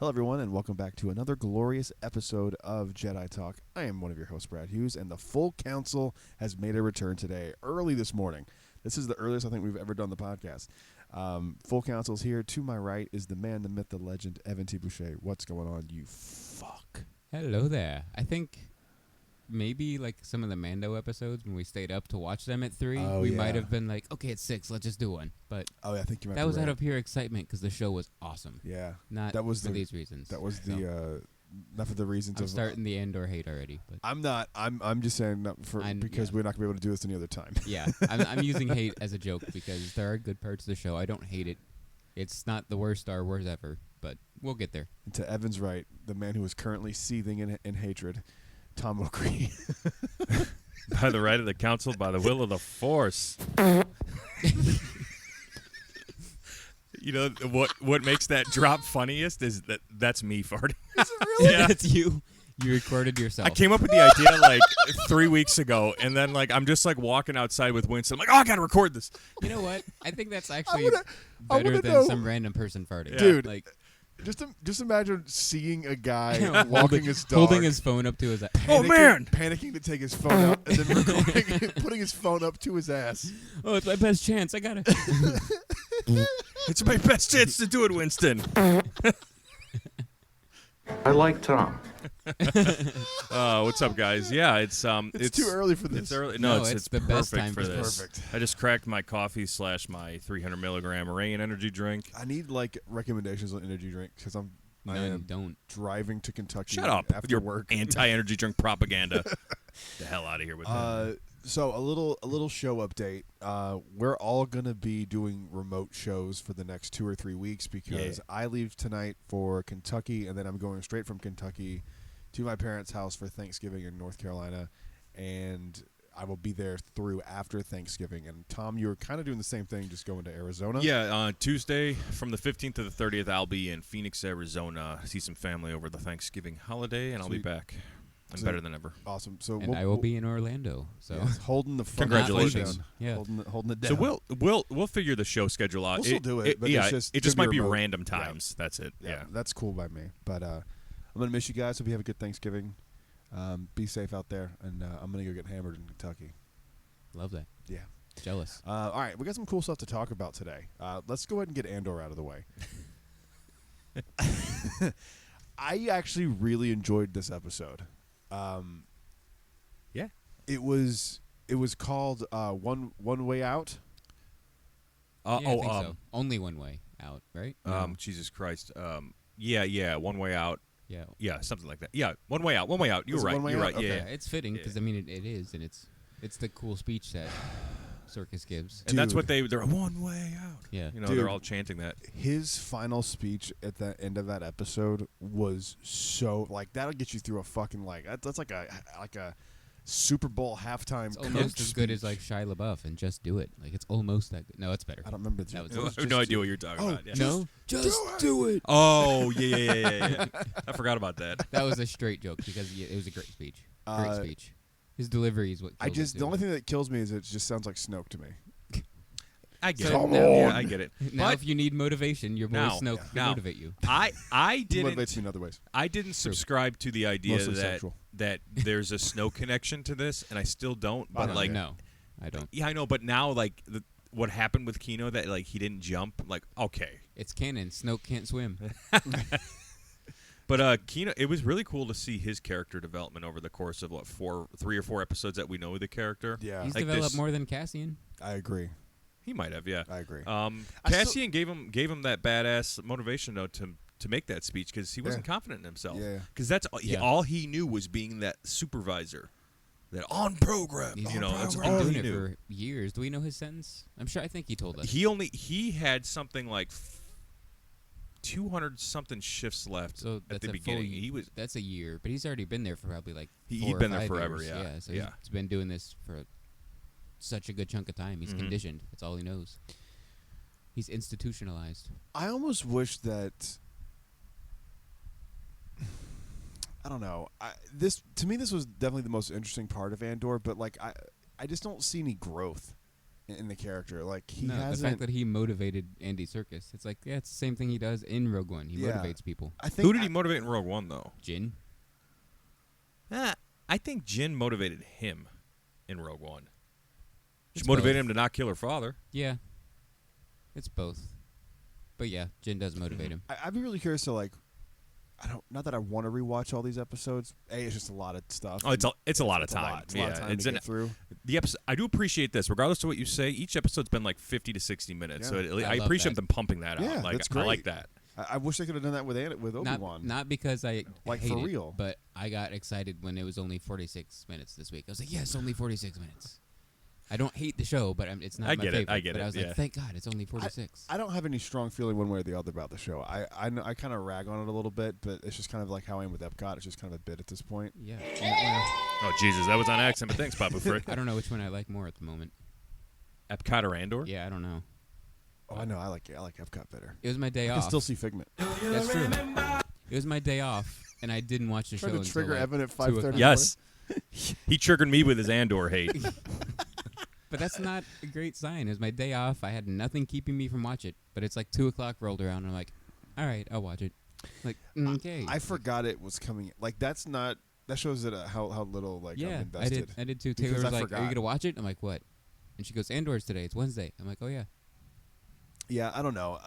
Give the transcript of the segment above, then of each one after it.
Hello, everyone, and welcome back to another glorious episode of Jedi Talk. I am one of your hosts, Brad Hughes, and the full council has made a return today, early this morning. This is the earliest I think we've ever done the podcast. Full council's here. To my right is the man, the myth, the legend, Evan T. Boucher. What's going on, you fuck? Hello there. I think maybe like some of the Mando episodes when we stayed up to watch them at 3, we might have been like, okay, it's 6, let's just do one. But I think you might that be was right. out of pure excitement because the show was awesome. Yeah, Not that was for these reasons. That was so. enough of the reasons. I'm starting the Andor hate already. But I'm not. I'm just saying that because we're not gonna be able to do this any other time. Yeah, I'm using hate as a joke because there are good parts of the show. I don't hate it. It's not the worst Star Wars ever, but we'll get there. And to Evan's right, the man who is currently seething in hatred, Tom O'Gree. By the right of the council, by the will of the Force. You know what makes that drop funniest is that's me farting. Is it really? Yeah. That's you. You recorded yourself. I came up with the idea like 3 weeks ago, and then like I'm just like walking outside with Winston. I'm like, oh, I gotta record this. You know what? I think that's actually I better wanna than know. some random person farting. Yeah. Dude, like just imagine seeing a guy walking his dog, holding his phone up to his eye. Oh, man. panicking to take his phone out, and then recording, putting his phone up to his ass. Oh, it's my best chance. I gotta. It's my best chance to do it, Winston. I like Tom. What's up, guys? Yeah, it's too early for this. It's early. No, No, it's it's the best perfect time for for this. Perfect. I just cracked my coffee / my 300 milligram Rain energy drink. I need like recommendations on energy drink because I No, am don't. driving to Kentucky. Shut up after with your work. anti-energy drink propaganda. The hell out of here with that. So a little show update. We're all gonna be doing remote shows for the next 2 or 3 weeks because I leave tonight for Kentucky, and then I'm going straight from Kentucky to my parents' house for Thanksgiving in North Carolina, and I will be there through after Thanksgiving. And Tom, you're kind of doing the same thing, just going to Arizona. Yeah, Tuesday from the 15th to the 30th, I'll be in Phoenix, Arizona. See some family over the Thanksgiving holiday, and I'll be back. I'm better than ever. Awesome. So And I will be in Orlando. So yes, holding the fucking Congratulations. down. Yeah. Holding it down. So we'll figure the show schedule out. We'll still do it, but yeah, it's it just just might gonna be be remote. random times. That's it. Yeah. That's cool by me. But I'm gonna miss you guys. Hope you have a good Thanksgiving. Be safe out there, and I'm gonna go get hammered in Kentucky. love that. Yeah. Jealous. All right, we got some cool stuff to talk about today. Let's go ahead and get Andor out of the way. I actually really enjoyed this episode. Yeah. It was called One Way Out. Yeah, I think so. Only one way out, right? Jesus Christ. Yeah. One way out. Yeah. Yeah, something like that. Yeah, one way out. One way out. You're Was it right. One Way You're Out? right. Okay. Yeah. Yeah, it's fitting because I mean it is, and it's the cool speech that Circus gives. And that's Dude. what they're one way out. Yeah. You know, Dude. they're all chanting that. His final speech at the end of that episode was so like that'll get you through a fucking that's like a Super Bowl halftime. It's almost coach as good as speech. like Shia LaBeouf and Just Do It. Like it's almost that good. No, it's better. I don't remember. That was- it I have just- no idea what you're talking about. Yeah. No, just do it. Oh, yeah. I forgot about that. That was a straight joke because it was a great speech. Great speech. His delivery is what. I killed just it, the too. only thing that kills me is it just sounds like Snoke to me. I get So it. now- Yeah, I get it. Now, But if you need motivation, your boy Now- Snoke can now- motivate you. I It didn't motivates me in other ways. I didn't subscribe to the idea Mostly that sexual. that there's a Snow connection to this, and I still don't. But don't like, No, I don't. yeah, I know. But now, like, what happened with Kino that like he didn't jump. Like, okay, It's canon. Snoke can't swim. but Kino, it was really cool to see his character development over the course of 3 or 4 episodes that we know the character. Yeah, He's Like developed this- more than Cassian. I agree. He might have, yeah. I agree. Um, I still- Cassian gave him that badass motivation though to make that speech because he wasn't Yeah. confident in himself. Yeah. Because that's Yeah. all he knew was being that supervisor, that on program. He's That's been all doing he it knew. for years. Do we know his sentence? I think he told us. He had something like 200 something shifts left So at that's the a beginning. full, He was that's a year, but he's already been there for probably like He'd 4 or been there 5 forever, years. yeah. So Yeah. he's been doing this for such a good chunk of time. He's Mhm. conditioned. That's all he knows. He's institutionalized. I almost wish that. I don't know. To me, this was definitely the most interesting part of Andor, but like I just don't see any growth in the character. Like he the hasn't. fact that he motivated Andy Serkis, it's like it's the same thing he does in Rogue One. He motivates people. I think Who did he motivate in Rogue One though? Jin. I think Jin motivated him in Rogue One. She It's motivated both. him to not kill her father. Yeah, it's both. But yeah, Jin does motivate him. I'd be really curious to like. Not that I want to rewatch all these episodes. It's just a lot of stuff. Oh, it's a lot of time. It's a lot of time to get through. The episode. I do appreciate this, regardless of what you say. Each episode's been like 50 to 60 minutes, Yeah. so I I love appreciate that. them pumping that Yeah, out. Like, that's great. I like that. I wish they could have done that with Obi-Wan. Not because I Like, hate for it, real. but I got excited when it was only 46 minutes this week. I was like, yes, only 46 minutes. I don't hate the show, but it's not I my get it, favorite. I get but it, I was yeah. like, thank God, it's only 46. I don't have any strong feeling one way or the other about the show. I kind of rag on it a little bit, but it's just kind of like how I am with Epcot. It's just kind of a bit at this point. Yeah. Oh Jesus, that was on accident. But thanks, Papa Frick. I don't know which one I like more at the moment. Epcot or Andor? Yeah, I don't know. Oh, I know. I like Epcot better. It was my day I off. can still see Figment. That's true. It was my day off, and I didn't watch the show Trying to trigger until Evan at 2 o'clock. 5:30. Yes. He triggered me with his Andor hate. But that's not a great sign. It was my day off. I had nothing keeping me from watching it. But it's like 2 o'clock rolled around, and I'm like, all right, I'll watch it. Like, okay. I forgot it was coming. Like that's not. That shows that how little like I'm yeah, invested. I did too. Because Taylor was I like, forgot. are you going to watch it? I'm like, what? And she goes, Andor's today. It's Wednesday. I'm like, oh, yeah. Yeah, I don't know.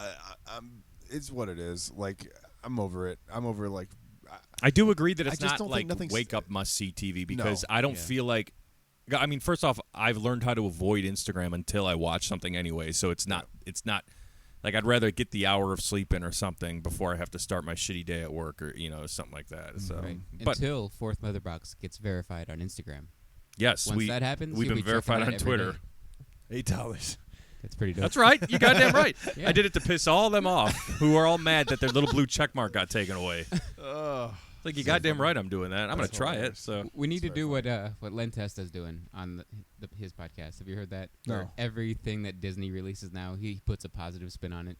I'm. It's what it is. Like I'm over it. I'm over like. I do agree that I it's just not don't like think nothing's- wake up must see TV because No. I don't Yeah. feel like. I mean, first off, I've learned how to avoid Instagram until I watch something anyway. So it's not. It's not. Like I'd rather get the hour of sleep in or something before I have to start my shitty day at work or something like that. So, Right. but Until Fourth Mother Box gets verified on Instagram. yes, Once that happens, we've you'll been be checking verified it on every Twitter. day. $8. That's pretty dope. That's right. You goddamn right. Yeah. I did it to piss all them off who are all mad that their little blue check mark got taken away. Like you goddamn right, I'm doing that. I'm gonna That's try it. hilarious. So We need to That's do very what Len Testa's doing on his podcast. Have you heard that? No. Where everything that Disney releases now, he puts a positive spin on it.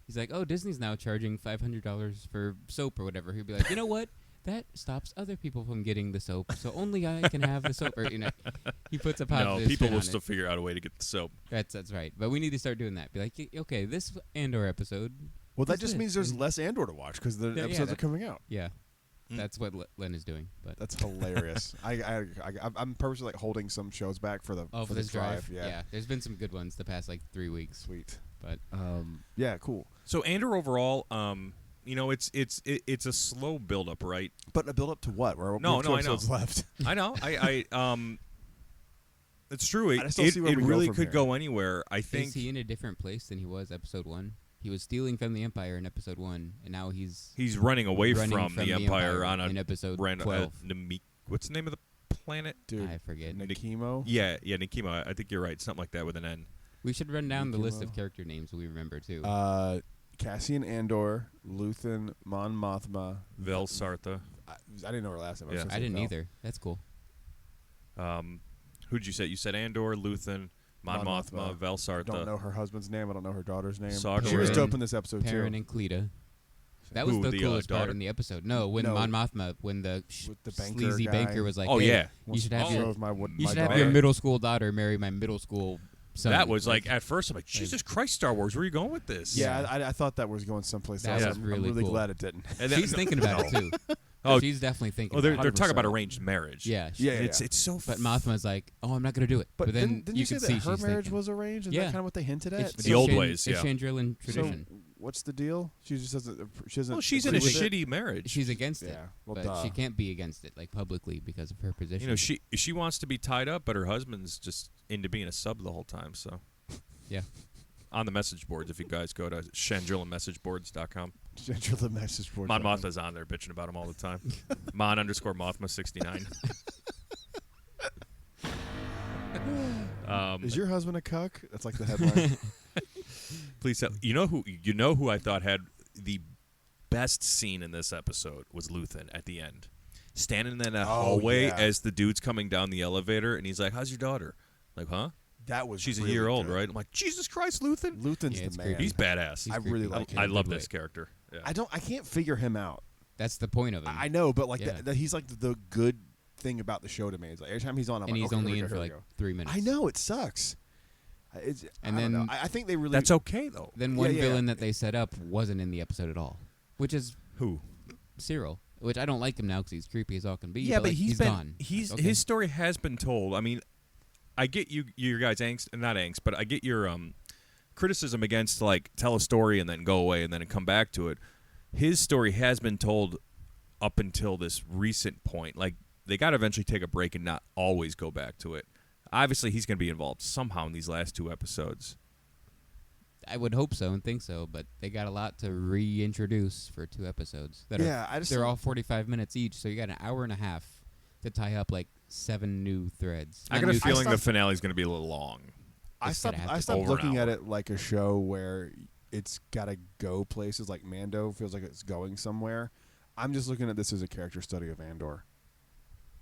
He's like, oh, Disney's now charging $500 for soap or whatever. He'll be like, you know what? That stops other people from getting the soap, so only I can have the soap. Or, he puts a positive no, people spin will on still it. figure out a way to get the soap. That's right. But we need to start doing that. Be like, okay, this Andor episode. Well, that what's just this? means there's And- less Andor to watch because the Yeah, episodes are that- coming out. Yeah, Mm. that's what Len is doing. But That's hilarious. I'm purposely like holding some shows back for the for the this drive, Yeah. there's been some good ones the past like 3 weeks. Sweet. But Yeah, cool. So Andor overall, it's a slow build up, right? But a build up to what? We're No, we have no, two I know. episodes left. I know. It's true. I just don't see where It we go really from could here. go anywhere. I is think he in a different place than he was episode 1? He was stealing from the Empire in episode 1, and now he's he's running away running from the Empire on a in episode random. 12. What's the name of the planet? Dude, I forget. Nikimo. Yeah, Nikimo. I think you're right. Something like that with an N. We should run down the list of Nikimo. character names we remember too. Cassian Andor, Luthen, Mon Mothma. Vel Sartha. I didn't know her last name. Yeah. was I didn't Vel. either. That's cool. Who'd you say? You said Andor, Luthen, Mon Mon Mothma, Mothma. Vel I Sartha. don't know her husband's name. I don't know her daughter's name. Saw She was Perrin- dope in this episode Perrin too. and Cleta. That was Who, the the, coolest part daughter? in the episode. No, when No. Mon Mothma, when the, With the banker sleazy guy. banker was like, Oh, hey, yeah. you should have your Drove my you my should have daughter. your middle school daughter marry my middle school son. That was like at first I'm like Jesus Christ, Star Wars. Where are you going with this? Yeah, I thought that was going someplace That else. was I'm really really cool. glad it didn't. And then- she's thinking about it too. Oh, She's definitely thinking. oh, they're about it. talking about 100%. arranged marriage. Yeah, Yeah, It's so. But Mothma's like, oh, I'm not gonna do it. But then didn't you you say could that see her she's marriage thinking. was arranged? Is Yeah. that kind of what they hinted at? It's The old Shan- ways, yeah. It's Chandrilan tradition. So what's the deal? She just doesn't. She doesn't. Well, she's in a agree with it? shitty marriage. She's against it, Yeah, well, but duh. she can't be against it like publicly because of her position. You know, she wants to be tied up, but her husband's just into being a sub the whole time. So yeah. on the message boards, if you guys go to chandrilanmessageboards.com. Enter the message board. Mon Mothma's on there bitching about him all the time. Mon_Mothma69. Is your husband a cuck? That's like the headline. Please tell you know who I thought had the best scene in this episode was Luthen at the end, standing in that hallway yeah. as the dude's coming down the elevator, and he's like, "How's your daughter?" Like, huh? That was. She's really a year old, good. right? I'm like, Jesus Christ, Luthen. Luthen's Yeah, it's the creepy. man. He's badass. He's I really creepy. like him. I in a love good this way. character. Yeah. I can't figure him out. That's the point of him. I know, but like Yeah. that he's like the good thing about the show to me. It's like every time he's on, I'm and like, he's okay, only here in we for go. like 3 minutes. I know it sucks. And I don't then- know. I think they really. That's okay though. Then one yeah. villain that they set up wasn't in the episode at all, which is Who? Cyril. Which I don't like him now because he's creepy as all can be. Yeah, but like, he's been, gone. He's Okay. his story has been told. I mean, I get your guys' angst, not angst, but I get your criticism against like tell a story and then go away and then come back to it. His story has been told up until this recent point. Like they got to eventually take a break and not always go back to it. Obviously, he's going to be involved somehow in these last 2 episodes. I would hope so and think so, but they got a lot to reintroduce for 2 episodes. They're all 45 minutes each, so you got an hour and a half to tie up like 7 new threads. I Not got a new feeling the threads. finale is going to be a little long. I It's gonna stopped. have I to stopped over an looking at hour. it like a show where it's got to go places. Like Mando feels like it's going somewhere. I'm just looking at this as a character study of Andor.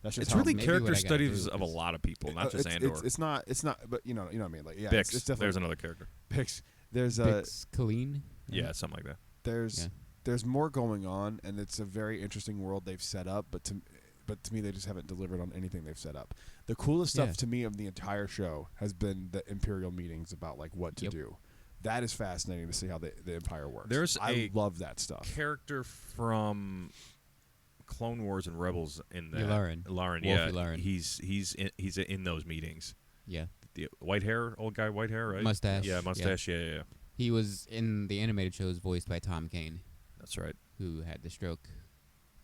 That's just It's how really I'm- maybe character what I gotta studies do of a is- lot of people, not just it's, Andor. It's not. It's not. But you know what I mean. Like yeah, Bix, it's definitely there's another character. Bix. There's Bix Colleen. Yeah, something like that. there's Yeah. there's more going on, and it's a very interesting world they've set up. But to me, they just haven't delivered on anything they've set up. The coolest stuff Yeah. to me of the entire show has been the Imperial meetings about like what to Yep. do. That is fascinating to see how the Empire works. There's I a love that stuff. Character from Clone Wars and Rebels in that. Yularen. Yularen, Wolf yeah. Yularen. He's in those meetings. Yeah. The white hair, old guy, white hair, right? Mustache. Yeah, mustache. Yeah. He was in the animated shows voiced by Tom Kane, That's right. who had the stroke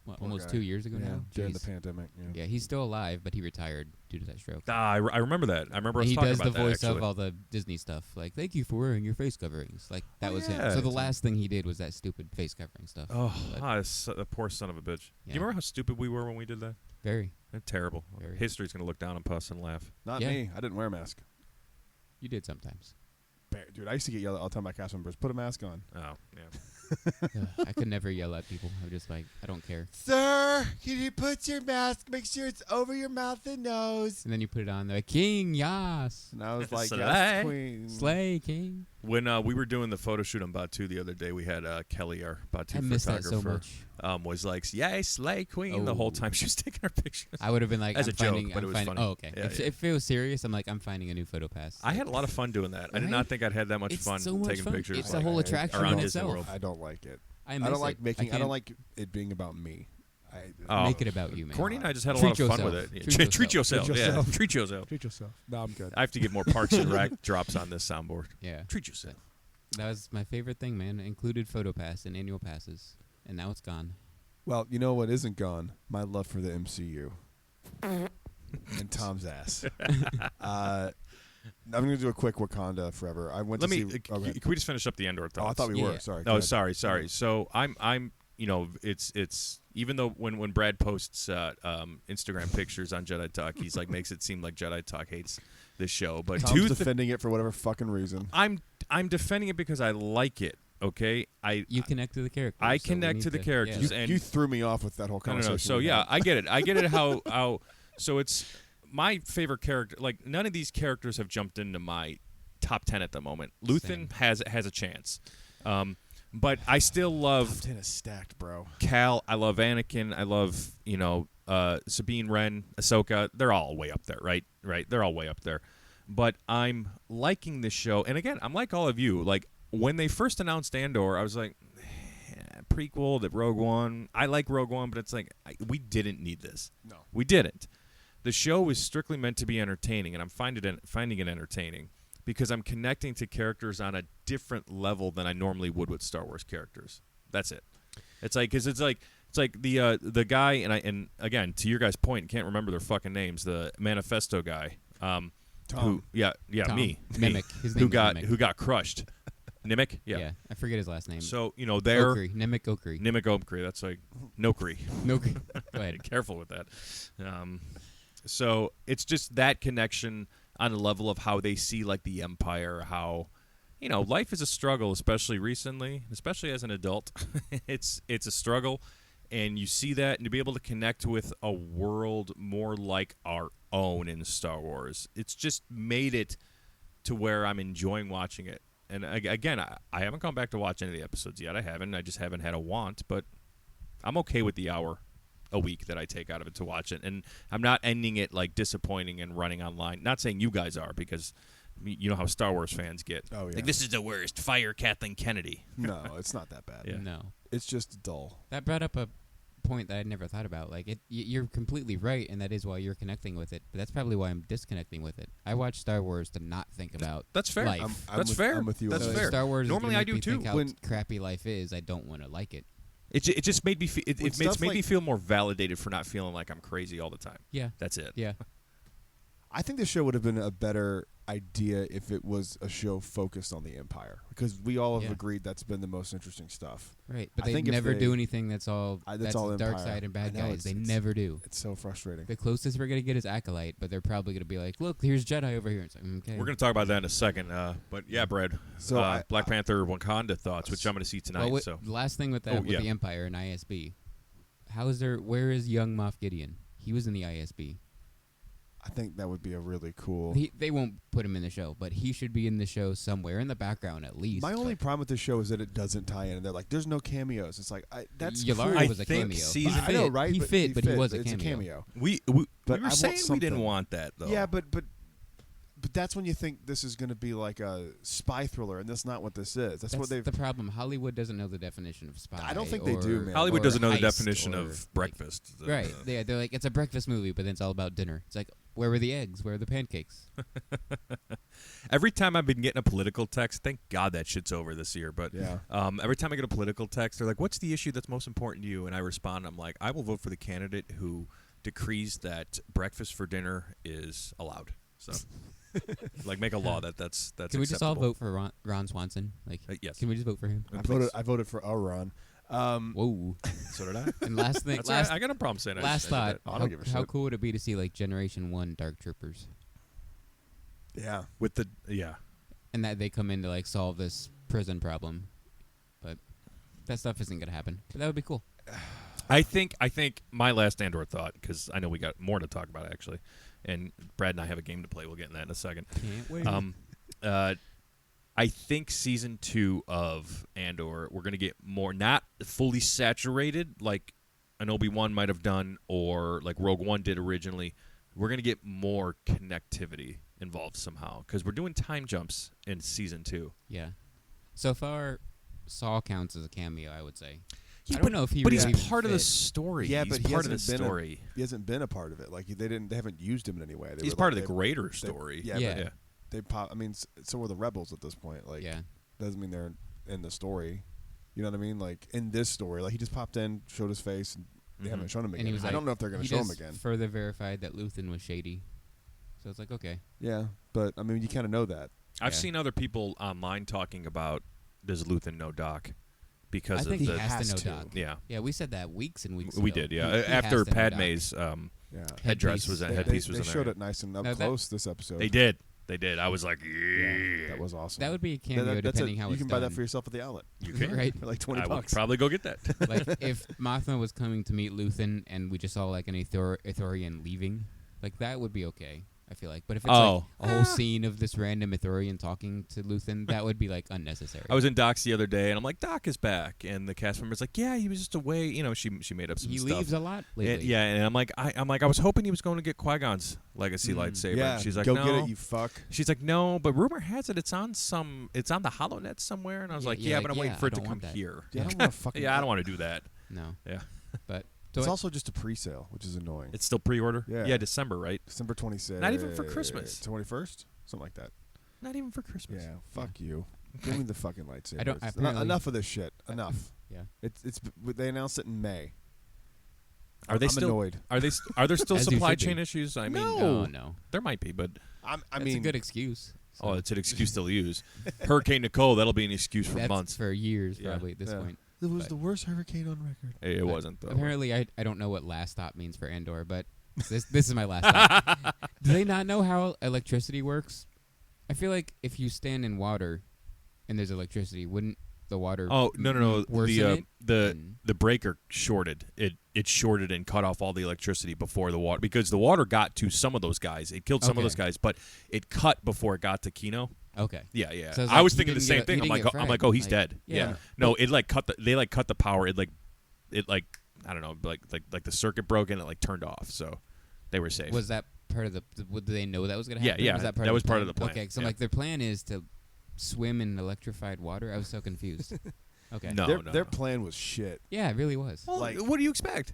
Poor almost guy. 2 years ago Yeah, now. during the Jeez. pandemic. Yeah. Yeah, he's still alive, but he retired due to that stroke. I remember that. I remember us He talking does about the that, voice actually. of all the Disney stuff. Like, thank you for wearing your face coverings. Like, that Oh, was yeah. him. So the last thing he did was that stupid face covering stuff. Oh, But the poor son of a bitch. Do Yeah. you remember how stupid we were when we did that? very. Terrible. Very. History's going to look down on us and laugh. Not Yeah. me. I didn't wear a mask. You did sometimes. Dude, I used to get yelled at all the time by cast members. Put a mask on. Oh, yeah. Ugh, I could never yell at people. I'm just like, I don't care. Sir, can you put your mask? Make sure it's over your mouth and nose. And then you put it on. They're like, King, yas. And I was like, Slay. yes, queen. Slay, King. When we were doing the photo shoot on Batu the other day, we had Kelly, our Batu I miss that photographer, so much. was like, "Yay, slay queen!" the whole Oh. time she was taking our pictures. I would have been like, As I'm a joke, finding, but I'm it was finding, funny. Oh, okay. Yeah, If it was serious, I'm like, I'm finding a new photo pass. I had a lot of fun doing that. I did Right? not think I'd had that much It's fun so much taking fun. pictures. It's a a whole I- attraction around in Disney itself. World. I don't like it. I I miss don't like it. making. I can't don't like it being about me. Oh. make it about you, man. Courtney and I just had a Treat lot of fun yourself. with it. Treat Treat yourself. yourself. Yeah. Treat yourself. Treat yourself. Treat yourself. No, I'm good. I have to get more Parks and Rec drops on this soundboard. Yeah. Treat yourself. That was my favorite thing, man. Included photo pass and annual passes. And now it's gone. Well, you know what isn't gone? My love for the MCU and Tom's ass. I'm going to do a quick Wakanda forever. I went Let to me. see. Okay. Can we just finish up the Andor Oh, thoughts? I thought we Yeah. were. Sorry. Oh, sorry. So I'm. You know, it's even though when Brad posts Instagram pictures on Jedi Talk, he's like makes it seem like Jedi Talk hates this show, but Tom's defending it for whatever fucking reason. I'm defending it because I like it. Okay, You connect to the characters. I so we connect need to the characters. yeah. And- You threw me off with that whole No. conversation. So we yeah, had. I get it. I get it. How so it's my favorite character. Like none of these characters have jumped into my top 10 at the moment. Same. Luthen has a chance, but I still love Top 10 is stacked, bro. Cal. I love Anakin. I love Sabine Wren, Ahsoka. They're all way up there, right? Right. They're all way up there. But I'm liking this show, and again, I'm like all of you. Like when they first announced Andor, I was like, prequel to Rogue One. I like Rogue One, but it's like we didn't need this. No. We didn't. The show is strictly meant to be entertaining, and I'm finding it entertaining because I'm connecting to characters on a different level than I normally would with Star Wars characters. That's it. It's like because it's like the guy and again to your guys' point, can't remember their fucking names. The Manifesto guy. Tom. Who? Yeah, Tom. me. Mimic. His name Who is got Mimic. who got crushed? Nimic. Yeah. I forget his last name. So they're Okri. Nimic Okri. Nimic Okri. That's like Nokri. No. Go ahead. Careful with that. So it's just that connection on a level of how they see like the Empire, how life is a struggle, especially recently, especially as an adult. it's a struggle, and you see that, and to be able to connect with a world more like our own in Star Wars, it's just made it to where I'm enjoying watching it. And again, I haven't gone back to watch any of the episodes yet. I just haven't had a want, but I'm okay with the hour a week that I take out of it to watch it, and I'm not ending it like disappointing and running online. Not saying you guys are, because you know how Star Wars fans get. Oh yeah. Like, this is the worst. Fire Kathleen Kennedy. No, it's not that bad. Yeah. No. It's just dull. That brought up a point that I'd never thought about. Like, you're completely right, and that is why you're connecting with it. But that's probably why I'm disconnecting with it. I watch Star Wars to not think about That's fair. life. That's fair. I'm with you. That's on So that. fair. if Star Wars Normally is I gonna do make me too. think how crappy life is, I don't want to like it. It just made me it When made stuff me like- feel more validated for not feeling like I'm crazy all the time. Yeah. That's it. Yeah. I think the show would have been a better idea if it was a show focused on the Empire, because we all have Yeah. agreed that's been the most interesting stuff. Right. But I they think if never they- do anything that's all that's all the dark Empire. side and bad I know, guys. They it's- never do. It's so frustrating. The closest we're gonna get is Acolyte, but they're probably gonna be like, "Look, here's Jedi over here." It's like, okay. We're going to talk about that in a second. But yeah, Brad. So Black Panther Wakanda thoughts, which I'm going to see tonight. Well, So the last thing with that, Oh, with yeah. the Empire and ISB, where is young Moff Gideon? He was in the ISB. I think that would be a really cool. They won't put him in the show, but he should be in the show somewhere in the background at least. My only problem with this show is that it doesn't tie in. And they're like, "There's no cameos." It's like that's Yularen cool. was a I think cameo. season- He I know, fit. right? He but fit, but he was a It's cameo. a cameo. we But I were want saying we didn't something. want that, though. Yeah, but that's when you think this is going to be like a spy thriller, and that's not what this is. That's what That's they've. the problem. Hollywood doesn't know the definition of spy. I don't think they do, man. Hollywood or doesn't know the heist definition or, of like, breakfast. Right. They're like, it's a breakfast movie, but then it's all about dinner. It's like, where were the eggs? Where are the pancakes? Every time I've been getting a political text, thank God that shit's over this year. But Yeah. every time I get a political text, they're like, "What's the issue that's most important to you?" And I respond, I'm like, "I will vote for the candidate who decrees that breakfast for dinner is allowed." So, like, make a law that's Can we just all acceptable. vote for Ron Swanson? Like, Yes. can we just vote for him? I voted for Auron. Whoa. So did I. And last thing, That's all right. I got no problem saying I last did thought. that. I don't give a How shit. cool would it be to see like Generation 1 Dark Troopers, Yeah. With the and that they come in to like solve this prison problem? But that stuff isn't gonna happen. But that would be cool. I think my last Andor thought, because I know we got more to talk about actually, and Brad and I have a game to play. We'll get in that in a second. Can't wait. I think season 2 of Andor, we're going to get more, not fully saturated like an Obi-Wan might have done or like Rogue One did originally. We're going to get more connectivity involved somehow because we're doing time jumps in season 2. Yeah. So far, Saul counts as a cameo, I would say. Yeah, I don't know if he but really he's part of the fit. story. Yeah, he's but he part of the hasn't been story. He hasn't been a part of it. Like they haven't used him in any way. He's part of the greater story. Yeah. Yeah. But they pop. I mean, so were the rebels at this point. Like, Yeah. doesn't mean they're in the story. You know what I mean? Like in this story, like he just popped in, showed his face, and they haven't shown him And again. he was I like, don't know if they're going to he show him just again. further verified that Luthen was shady. So it's like, okay. Yeah, but I mean, you kind of know that. I've Yeah. seen other people online talking about does Luthen know Doc because I of think he the has to has know to. Doc. yeah. Yeah, we said that weeks and weeks We ago. did, yeah. He has After to know Doc. Padme's Yeah, headdress was they, headpiece they was in showed there. it nice and up No, that- close this episode. They did. They did. I was like, yeah. That was awesome. That would be a cameo That's depending how you it's can buy that done. for yourself at the outlet You can. Right. for like $20. I would probably go get that. Like if Mothma was coming to meet Luthen and we just saw like an Ithorian leaving, like that would be okay. I feel like, but if it's Oh. like a whole scene of this random Ithorian talking to Luthen, that would be like unnecessary. I was in Doc's the other day, and I'm like, Doc is back, and the cast member's like, yeah, he was just away. You know, she made up some he stuff. leaves a lot lately. And, yeah, and I'm like, I was hoping he was going to get Qui-Gon's legacy lightsaber. Yeah, And she's like, go no. get it, you fuck. She's like, no, but rumor has it it's on the HoloNet somewhere, and I was Yeah, like, you're yeah, like, but I'm yeah, waiting for I it to don't come want that. here. Yeah, I don't want to fucking. Yeah, I don't want to do that. No, Yeah, but It's also just a pre-sale, which is annoying. it's still pre-order. Yeah. December, right? December 26th. Not even for Christmas. 21st, something like that. Not even for Christmas. Yeah, fuck you. Give me the fucking lightsaber. I don't- It's- apparently- enough of this shit. Enough. yeah. It's. They announced it in May. Are they I'm still? annoyed. Are there still As you supply should be. chain issues? I mean, Oh no, there might be, but I that's mean, a good excuse. So oh, it's an excuse to use. Hurricane Nicole, that'll be an excuse for that's months. for years Yeah. probably at this Yeah. point. it was but- the worst hurricane on record. It wasn't though. Apparently, I don't know what last stop means for Andor, but this is my last stop. Do they not know how electricity works? I feel like if you stand in water and there's electricity, wouldn't the water? Oh no! worsen The it? the breaker shorted. It shorted and cut off all the electricity before the water because the water got to some of those guys. It killed some of Okay. those guys, but it cut before it got to Kino. Okay. Yeah. So it's I like was he thinking the didn't same get- thing. he I'm didn't like, get oh, fried. oh, he's Like, dead. yeah. No, it like cut the. They like cut the power. It like I don't know, like the circuit broke and it like turned off. So they were safe. Was that part of the? Did they know that was going to Yeah, happen? yeah, Was that that was part of plan? the plan, Okay, so yeah. like their plan is to swim in electrified water. I was so confused. Okay. No, Their plan was shit. Yeah, it really was. Well, Like- what do you expect?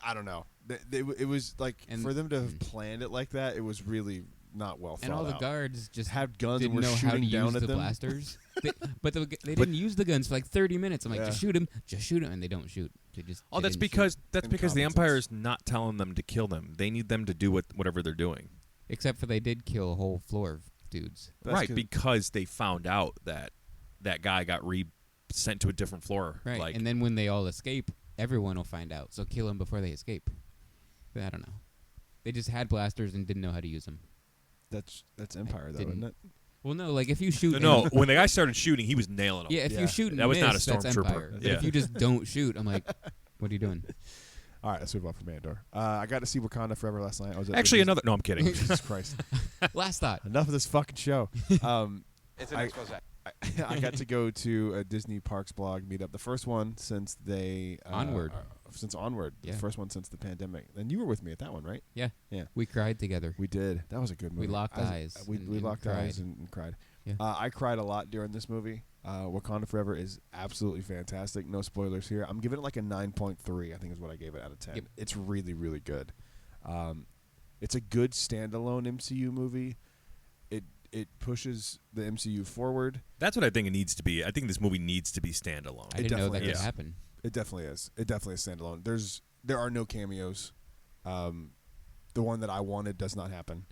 I don't know. It was like And- for them to have planned it like that. It was really not well thought And all the out. guards just Had guns and didn't were know how to shooting down use at the them. blasters. But they didn't use the guns for like 30 minutes. I'm like, Yeah. just shoot him, and they don't shoot. They just. Oh, they that's didn't shoot. because the Incompetence. Empire is not telling them to kill them. They need them to do whatever they're doing. Except for they did kill a whole floor of dudes. That's right, 'cause- because they found out that guy got sent to a different floor. Right, Like, and then when they all escape, everyone will find out. So kill them before they escape. But I don't know. They just had blasters and didn't know how to use them. That's Empire though, didn't- isn't it? Well, no, like if you shoot. no, when the guy started shooting, he was nailing them. Yeah, if Yeah. you shoot and That was not a miss, that's stormtrooper. Empire. But Yeah. if you just don't shoot, I'm like, what are you doing? All right, let's move on from Andor. I got to see Wakanda Forever last night. I was at Actually, the another. No, I'm kidding. Jesus Christ! Last thought. Enough of this fucking show. It's an expose. I got to go to a Disney Parks blog meetup, the first one since they Onward. Since Onward, Yeah. the first one since the pandemic. And you were with me at that one, right? Yeah. Yeah. We cried together. We did. That was a good movie. We locked eyes We and locked cried. eyes and cried. Yeah. I cried a lot during this movie. Wakanda Forever is absolutely fantastic. No spoilers here. I'm giving it like a 9.3, I think is what I gave it out of 10. Yep. It's really, really good. It's a good standalone MCU movie. It pushes the MCU forward. That's what I think it needs to be. I think this movie needs to be standalone. I It didn't know that definitely could is. happen. It definitely is. It definitely is standalone. There are no cameos. The one that I wanted does not happen.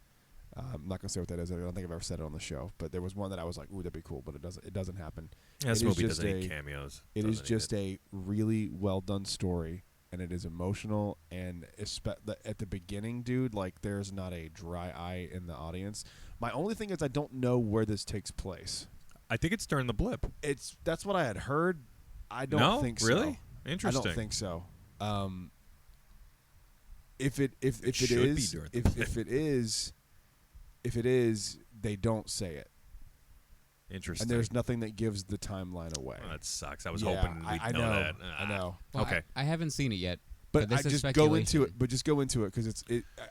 I'm not gonna say what that is. I don't think I've ever said it on the show. But there was one that I was like, "Ooh, that'd be cool," but it doesn't happen. Yeah, this It is movie just doesn't need cameos. It is Doesn't need just a really well done story, and it is emotional. And at the beginning, dude, like there's not a dry eye in the audience. My only thing is I don't know where this takes place. I think it's during the blip. That's what I had heard. I don't No? think so. Really? Interesting. I don't think so. If it should be is, during the if it is, they don't say it, Interesting. and there's nothing that gives the timeline away. Oh, that sucks. I was Yeah, hoping we'd I know know. that. I know. Well, Okay. I haven't seen it yet. But this I is just go into speculation. it. But just go into it because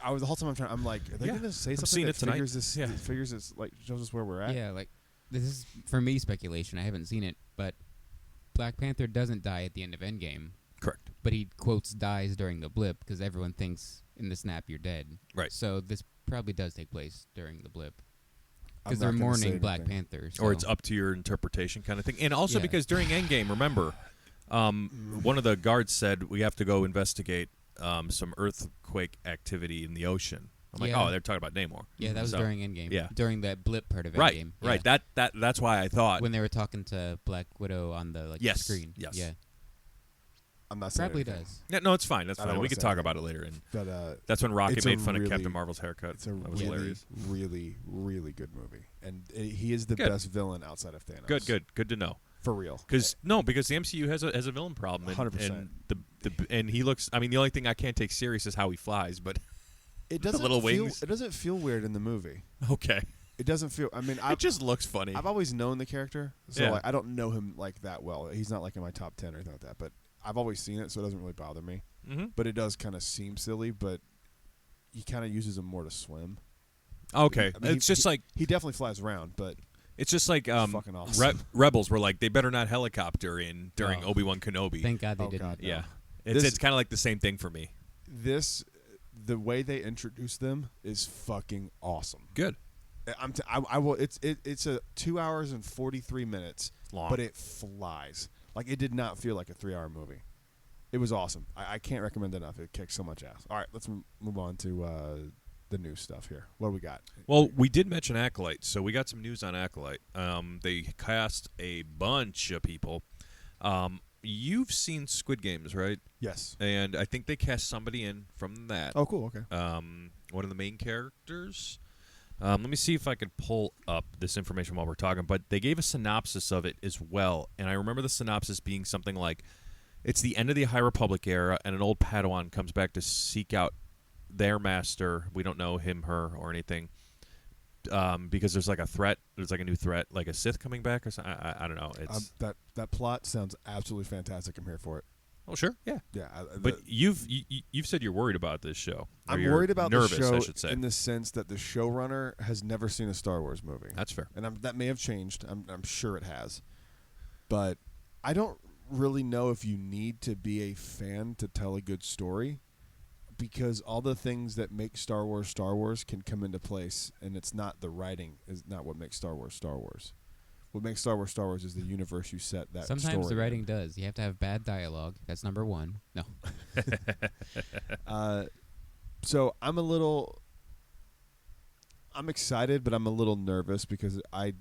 I was the whole time I'm like, are they Yeah. going to say I'm something seeing that it tonight. figures this? Yeah. That figures this like shows us where we're at. Yeah, like this is for me speculation. I haven't seen it, but Black Panther doesn't die at the end of Endgame, Correct. but he quotes dies during the blip because everyone thinks in the snap you're dead. Right. So this probably does take place during the blip I'm because not they're gonna say mourning Black anything. Panther. Or so- it's up to your interpretation kind of thing. And also Yeah. because during Endgame, remember, one of the guards said we have to go investigate some earthquake activity in the ocean. I'm like, Yeah. oh, they're talking about Namor. Yeah, that was So- during Endgame. yeah. During that blip part of Right, Endgame. right. Yeah. That's why I thought. When they were talking to Black Widow on the Yes, screen. yes. Yeah. I'm not saying Probably anything. does. Yeah, no, it's fine. That's I don't fine. We wanna could say talk anything. about it later. And But that's when Rocket it's a made fun of really- Captain Marvel's haircut. it's a That was really, hilarious. really, really good movie, and he is the Good. best villain outside of Thanos. Good to know. For real. Because the MCU has a villain problem. And, 100%. And he looks. I mean, the only thing I can't take serious is how he flies. But It doesn't little feel, wings. It doesn't feel weird in the movie. okay, It doesn't feel. I mean, it just looks funny. I've always known the character, so Yeah. like, I don't know him like that well. He's not like in my top 10 or anything like that. But I've always seen it, so it doesn't really bother me. Mm-hmm. But it does kind of seem silly. But he kind of uses him more to swim. Okay, I mean, it's just like he definitely flies around, but it's just like fucking awesome. Rebels were like they better not helicopter in during No. Obi-Wan Kenobi. Thank God they Oh, didn't. God, no. yeah, This- it's kind of like the same thing for me. The way they introduce them is fucking awesome. Good, I will. It's a 2 hours and 43 minutes, long, but it flies. Like it did not feel like a 3-hour movie. It was awesome. I can't recommend it enough. It kicks so much ass. All right, let's move on to the new stuff here. What do we got? Well, we did mention Acolyte, so we got some news on Acolyte. They cast a bunch of people. You've seen Squid Games, right? Yes. And I think they cast somebody in from that. Oh, cool. Okay. One of the main characters. Let me see if I could pull up this information while we're talking. But they gave a synopsis of it as well, and I remember the synopsis being something like, "It's the end of the High Republic era, and an old Padawan comes back to seek out their master. We don't know him, her, or anything, because there's like a threat. There's like a new threat, like a Sith coming back or something. I don't know. It's That plot sounds absolutely fantastic. I'm here for it. Oh, sure, yeah. Yeah, But you've said you're worried about this show. Or I'm you're worried about nervous, the show I should say. in the sense that the showrunner has never seen a Star Wars movie. That's fair. And that may have changed. I'm sure it has. But I don't really know if you need to be a fan to tell a good story, because all the things that make Star Wars can come into place, and it's not the writing is not what makes Star Wars Star Wars. What makes Star Wars is the universe you set that Sometimes story the writing in. does. You have to have bad dialogue. That's number one. No. So I'm excited, but I'm a little nervous because I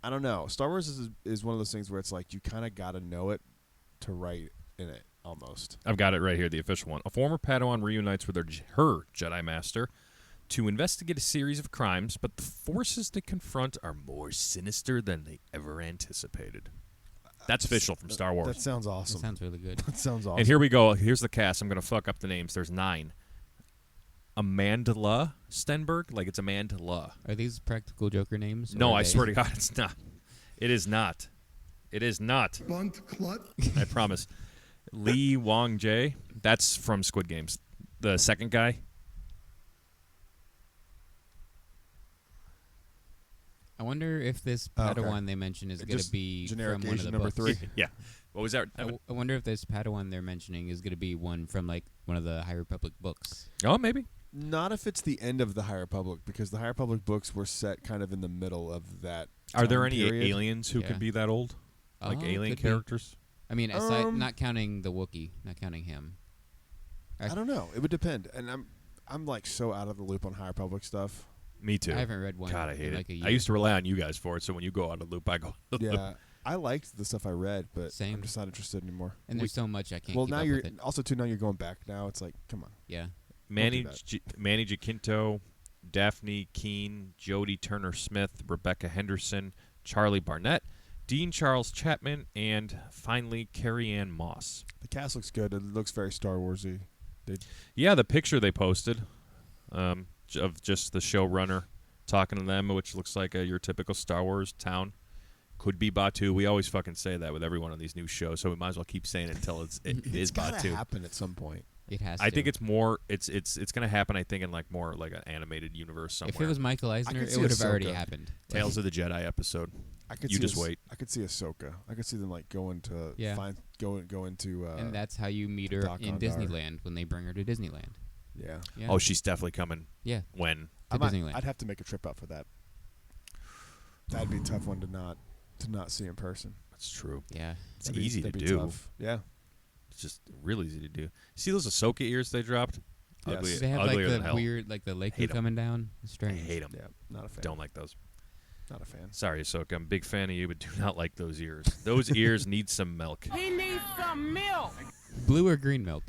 don't know. Star Wars is one of those things where it's like you kind of got to know it to write in it almost. I've got it right here, the official one. A former Padawan reunites with her Jedi Master to investigate a series of crimes, but the forces they confront are more sinister than they ever anticipated. That's official from Star Wars. That sounds awesome. That sounds really good. That sounds awesome. And here we go. Here's the cast. I'm going to fuck up the names. There's 9. Amandla Stenberg, like it's Amandla. Are these Practical Joker names? No, or are I they- swear to God, it's not. It is not. It is not. Bunt clut. I promise. Lee Wong Jae. That's from Squid Games. The second guy. I wonder if this Oh, okay. Padawan they mention is going to Just be generic from one of Asian the number books. 3. Yeah. What was that? I wonder if this Padawan they're mentioning is going to be one from like one of the High Republic books. Oh, maybe. Not if it's the end of the High Republic, because the High Republic books were set kind of in the middle of that. Are there time any period. aliens who Yeah. could be that old? Like Oh, alien could be. characters? I mean, aside, Um, not counting the Wookiee, not counting him. I don't know. It would depend, and I'm like so out of the loop on High Republic stuff. Me too. I haven't read one. God, I in hate like a it. year. I used to rely on you guys for it, so when you go out of the loop, I go out of the loop. Yeah, I liked the stuff I read, but Same. I'm just not interested anymore. And there's so much I can't. Well, keep now up you're with it. also too. Now you're going back. Now it's like, come on. Yeah. Manny, do that. Manny Jacinto, Daphne Keene, Jodie Turner-Smith, Rebecca Henderson, Charlie Barnett, Dean Charles Chapman, and finally Carrie Ann Moss. The cast looks good. It looks very Star Warsy. Yeah, the picture they posted of just the showrunner talking to them, which looks like your typical Star Wars town. Could be Batu. We always fucking say that with every one of these new shows, so we might as well keep saying it until it It's is gotta Batu. happen at some point. It has. I to. think it's more. It's gonna happen. I think in like more like an animated universe somewhere. If it was Michael I Eisner, could it see would have already Ahsoka. happened. Tales of the Jedi episode. I could You see just wait. I could see Ahsoka. I could see them like going to Yeah. go into. And that's how you meet her Doc in Ondar. Disneyland when they bring her to Disneyland. yeah. Yeah. Oh, she's definitely coming. yeah. When? To Disneyland. I'd have to make a trip out for that. That'd be a tough one to not see in person. That's true. Yeah. It's easy to that'd be do. tough. Yeah. It's just real easy to do. See those Ahsoka ears they dropped? Yes. Ugly, They have like uglier than the hell. weird, like the lake Hate 'em. coming down. It's I strange. hate them. Yeah. Not a fan. Don't like those. Not a fan. Sorry, Ahsoka. I'm a big fan of you, but do not like those ears. Those ears need some milk. Blue or green milk?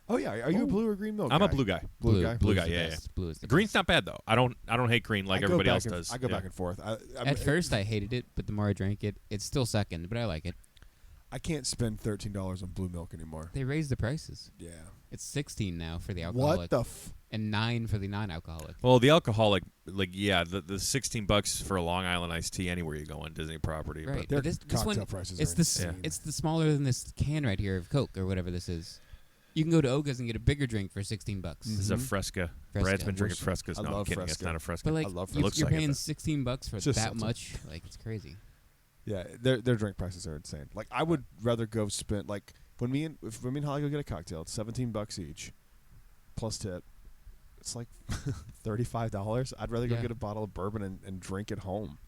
Oh yeah. Are you a blue or green milk? I'm a guy? blue guy. Blue guy. Blue Blue's guy, the yeah, best. Blue is the Green's best. not bad though. I don't hate green like I go everybody back else and- does. I go Yeah. back and forth. At first, I hated it, but the more I drank it, it's still second, but I like it. I can't spend $13 on blue milk anymore. They raised the prices. Yeah. It's 16 now for the alcoholic. What the f? And 9 for the non-alcoholic. Well, the alcoholic, like, yeah, the $16 for a Long Island iced tea anywhere you go on Disney property. Right. But Their But this cocktail one, prices it's are the insane. it's the smaller than this can right here of Coke or whatever this is. You can go to Oga's and get a bigger drink for $16. this is a Mhm. Fresca. Fresca. Brad's been drinking Worse. Frescas. I No, I'm love kidding. It's Fresca. not a Fresca. But like, I love you, Looks you're like it, paying though. $16 for It's just that seltzer. much. Like, it's crazy. Yeah, their drink prices are insane. Like I would rather go spend like when me and Holly go get a cocktail, it's $17 each, plus tip. It's like $35. I'd rather go Yeah. get a bottle of bourbon and drink at home.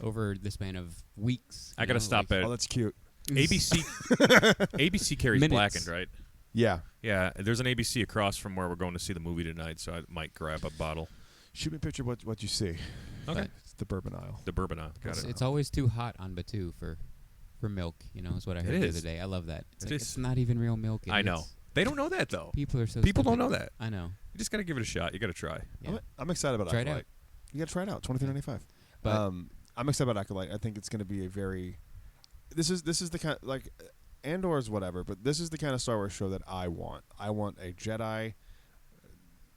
Over the span of weeks. I you gotta know, stop like, at Oh, that's cute. ABC. ABC carries Minutes. Blackened, right? Yeah. Yeah, there's an ABC across from where we're going to see the movie tonight, so I might grab a bottle. Shoot me a picture of what you see. Okay. It's the bourbon aisle. The bourbon aisle. Got it. It's always too hot on Batu for milk, you know, is what I heard the is. other day. I love that. It's, It like, is. it's not even real milk. I know. It's- They don't know that, though. People are so People don't stupid. know that. I know. You just got to give it a shot. You got to try. Yeah. I'm excited about Try it Acolyte. out. You got to try it out. $23.95. But I'm excited about Acolyte. I think it's going to be a very. This is the kind like Andor is whatever, but this is the kind of Star Wars show that I want. I want a Jedi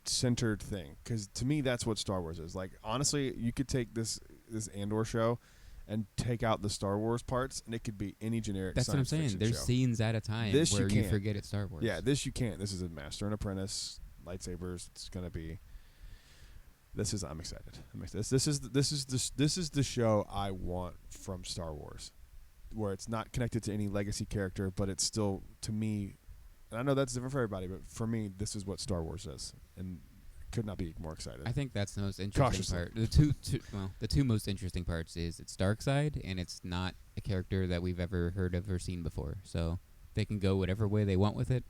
centered thing because to me that's what Star Wars is. Like honestly, you could take this Andor show and take out the Star Wars parts, and it could be any generic. That's what I'm science saying. fiction There's show. scenes at a time This where you you can't. forget it's Star Wars. Yeah, this you can't. This is a Master and Apprentice lightsabers. It's gonna be. I'm excited. This is the show I want from Star Wars, where it's not connected to any legacy character, but it's still, to me, and I know that's different for everybody, but for me, this is what Star Wars is, and could not be more excited. I think that's the most interesting part. The two most interesting parts is it's Darkseid, and it's not a character that we've ever heard of or seen before. So they can go whatever way they want with it,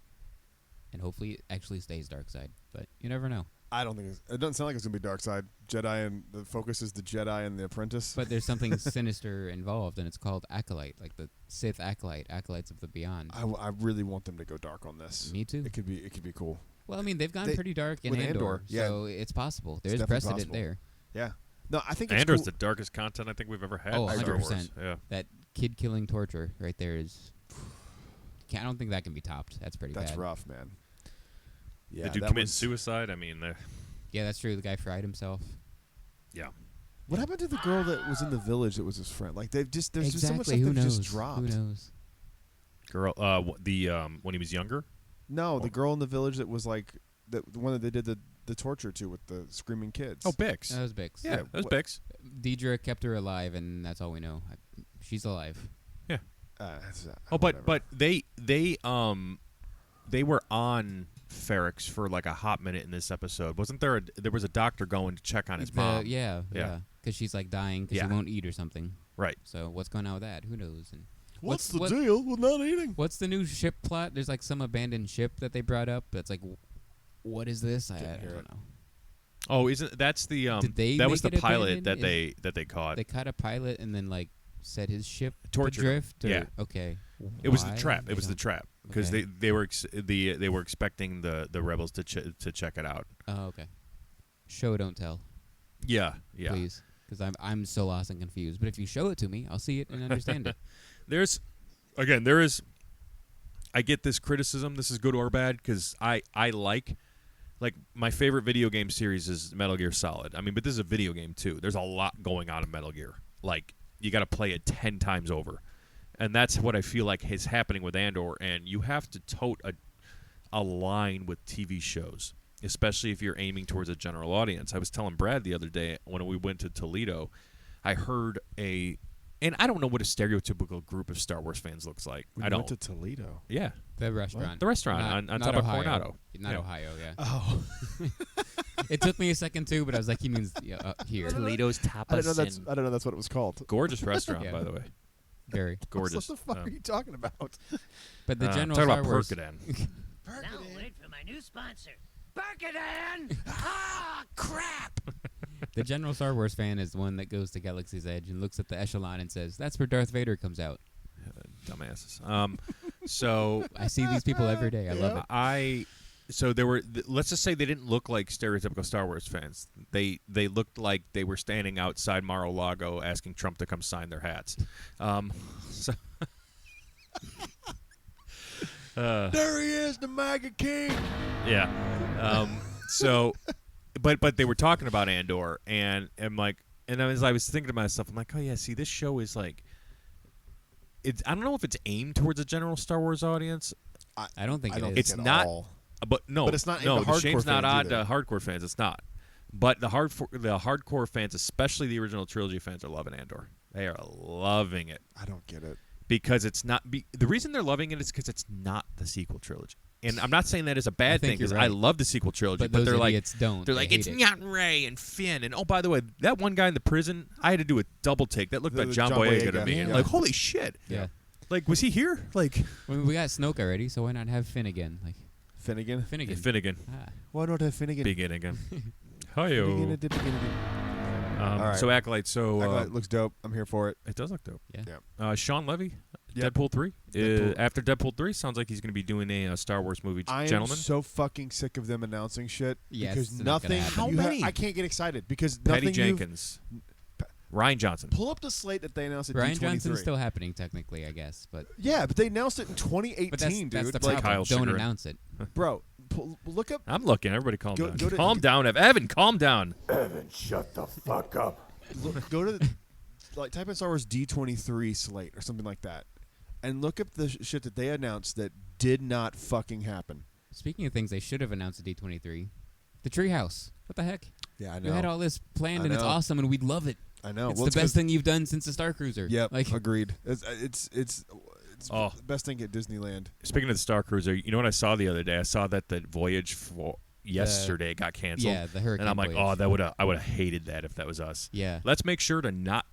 and hopefully it actually stays Darkseid. But you never know. I don't think it doesn't sound like it's gonna be Darkseid. Jedi, and the focus is the Jedi and the Apprentice. But there's something sinister involved, and it's called Acolyte, like the Sith Acolytes of the Beyond. I really want them to go dark on this. Me too. It could be cool. Well, I mean, they've gone pretty dark in with Andor, yeah. so it's possible. There's definitely precedent possible. there. Yeah. No, I think it's Andor's cool. the darkest content I think we've ever had. Oh, in Star Wars. 100%. Yeah. That kid-killing torture right there is... I don't think that can be topped. That's pretty That's bad. rough, man. Yeah, the dude that committed was- suicide. I mean, Yeah, that's true. The guy fried himself. yeah. What happened to the girl that was in the village that was his friend? Like there's just so much stuff Who that knows? just dropped. Who knows? Girl, when he was younger. No, the girl in the village that was like the one that they did the torture to with the screaming kids. Oh, Bix. That was Bix. Yeah, that was what- Bix. Deidre kept her alive, and that's all we know. She's alive. But they were on Ferrex for like a hot minute in this episode. Wasn't there? There was a doctor going to check on his mom. Yeah. Yeah. Because she's like dying because Yeah. she won't eat or something. Right. So what's going on with that? Who knows? And What's the what- deal with not eating? What's the new ship plot? There's like some abandoned ship that they brought up. That's like, what is this? I Didn't hear don't it. know. Oh, isn't that's the Did they that was make the it pilot abandoned? that they caught. They caught a pilot and then like set his ship Tortured him. adrift. Or, Yeah. Okay. It was the Why? trap. They It was the don't- trap because Okay. they were expecting the rebels to check it out. Oh, okay. Show don't tell, Yeah. please, because I'm so lost and confused. But if you show it to me, I'll see it and understand it. There is. I get this criticism. This is good or bad because I like my favorite video game series is Metal Gear Solid. I mean, but this is a video game too. There's a lot going on in Metal Gear. Like you got to play it 10 times over, and that's what I feel like is happening with Andor. And you have to tote a line with TV shows, especially if you're aiming towards a general audience. I was telling Brad the other day when we went to Toledo, I heard and I don't know what a stereotypical group of Star Wars fans looks like. We I don't. went to Toledo. Yeah, The restaurant. the restaurant Not- on not top of Ohio. Coronado. Not Yeah. Ohio, yeah. Oh, It took me a second too, but I was like, he means here. Toledo's tapas. I didn't know that's what it was called. Gorgeous restaurant, Yeah. by the way. Very. Gorgeous. What the fuck are you talking about? But the general talking Star about Wars. Percodan. Now wait for my new sponsor, Burkadan! Ah, crap! The general Star Wars fan is the one that goes to Galaxy's Edge and looks at the echelon and says, "That's where Darth Vader comes out." Dumbasses. So I see these people every day. I love it. So there were. Let's just say they didn't look like stereotypical Star Wars fans. They looked like they were standing outside Mar-a-Lago asking Trump to come sign their hats. So. There he is, the MAGA king. Yeah. So, but they were talking about Andor, and like, and as I was thinking to myself, I'm like, oh yeah, see, this show is like, I don't know if it's aimed towards a general Star Wars audience. I don't think I don't it think is. It's at not. all. But no, But it's not no. aimed at The shame's hardcore not fans odd either. to hardcore fans. It's not. But the hardcore fans, especially the original trilogy fans, are loving Andor. They are loving it I don't get it. because it's not. The reason they're loving it is because it's not the sequel trilogy. And I'm not saying that is a bad think thing because you're I right. love the sequel trilogy. But But those they're like, idiots don't. they're They like, hate it's it. Nyan Ray and Finn. And oh, by the way, that one guy in the prison, I had to do a double take. That looked The like John John Boyega to Boyega. me. And Yeah. like, holy shit. Yeah. Like, was he here? Like, Well, we got Snoke already, so why not have Finn again? Like Finnegan. Finnegan. Finnegan. Ah. Why not have Finnegan? Begin again. Finnegan Hi-yo. at the beginning. All right. So Acolyte. So Acolyte looks dope. I'm here for it. it does look dope. Yeah. Shawn Levy, Yep. Deadpool 3. Deadpool. After Deadpool 3, sounds like he's going to be doing a Star Wars movie. I am Gentlemen, so fucking sick of them announcing shit Yeah, because it's not gonna nothing. happen. How you many? I can't get excited because Patty nothing. you've- Jenkins, Ryan Johnson. Pull up the slate that they announced at Ryan D23. Johnson's still happening technically, I guess, but Yeah, but they announced it in 2018, that's dude. the Like, problem. Kyle Don't Chagrin. announce it. bro, look up. I'm looking. Everybody calm Go- down. go to- Calm down. Evan, calm down. Go to the, like type in Star Wars D23 slate or something like that, and look up the shit that they announced that did not fucking happen. Speaking of things they should have announced at D23, the Treehouse. What the heck? Yeah, I know. You had all this planned and it's know. awesome and we'd love it. I know. It's Well, the best thing you've done since the Star Cruiser. Yep, Like, agreed. It's the best thing at Disneyland. Speaking of the Star Cruiser, you know what I saw the other day? I saw that the voyage for yesterday got canceled. Yeah, the Hurricane and I'm like, voyage. I would have hated that if that was us. Yeah. Let's make sure to not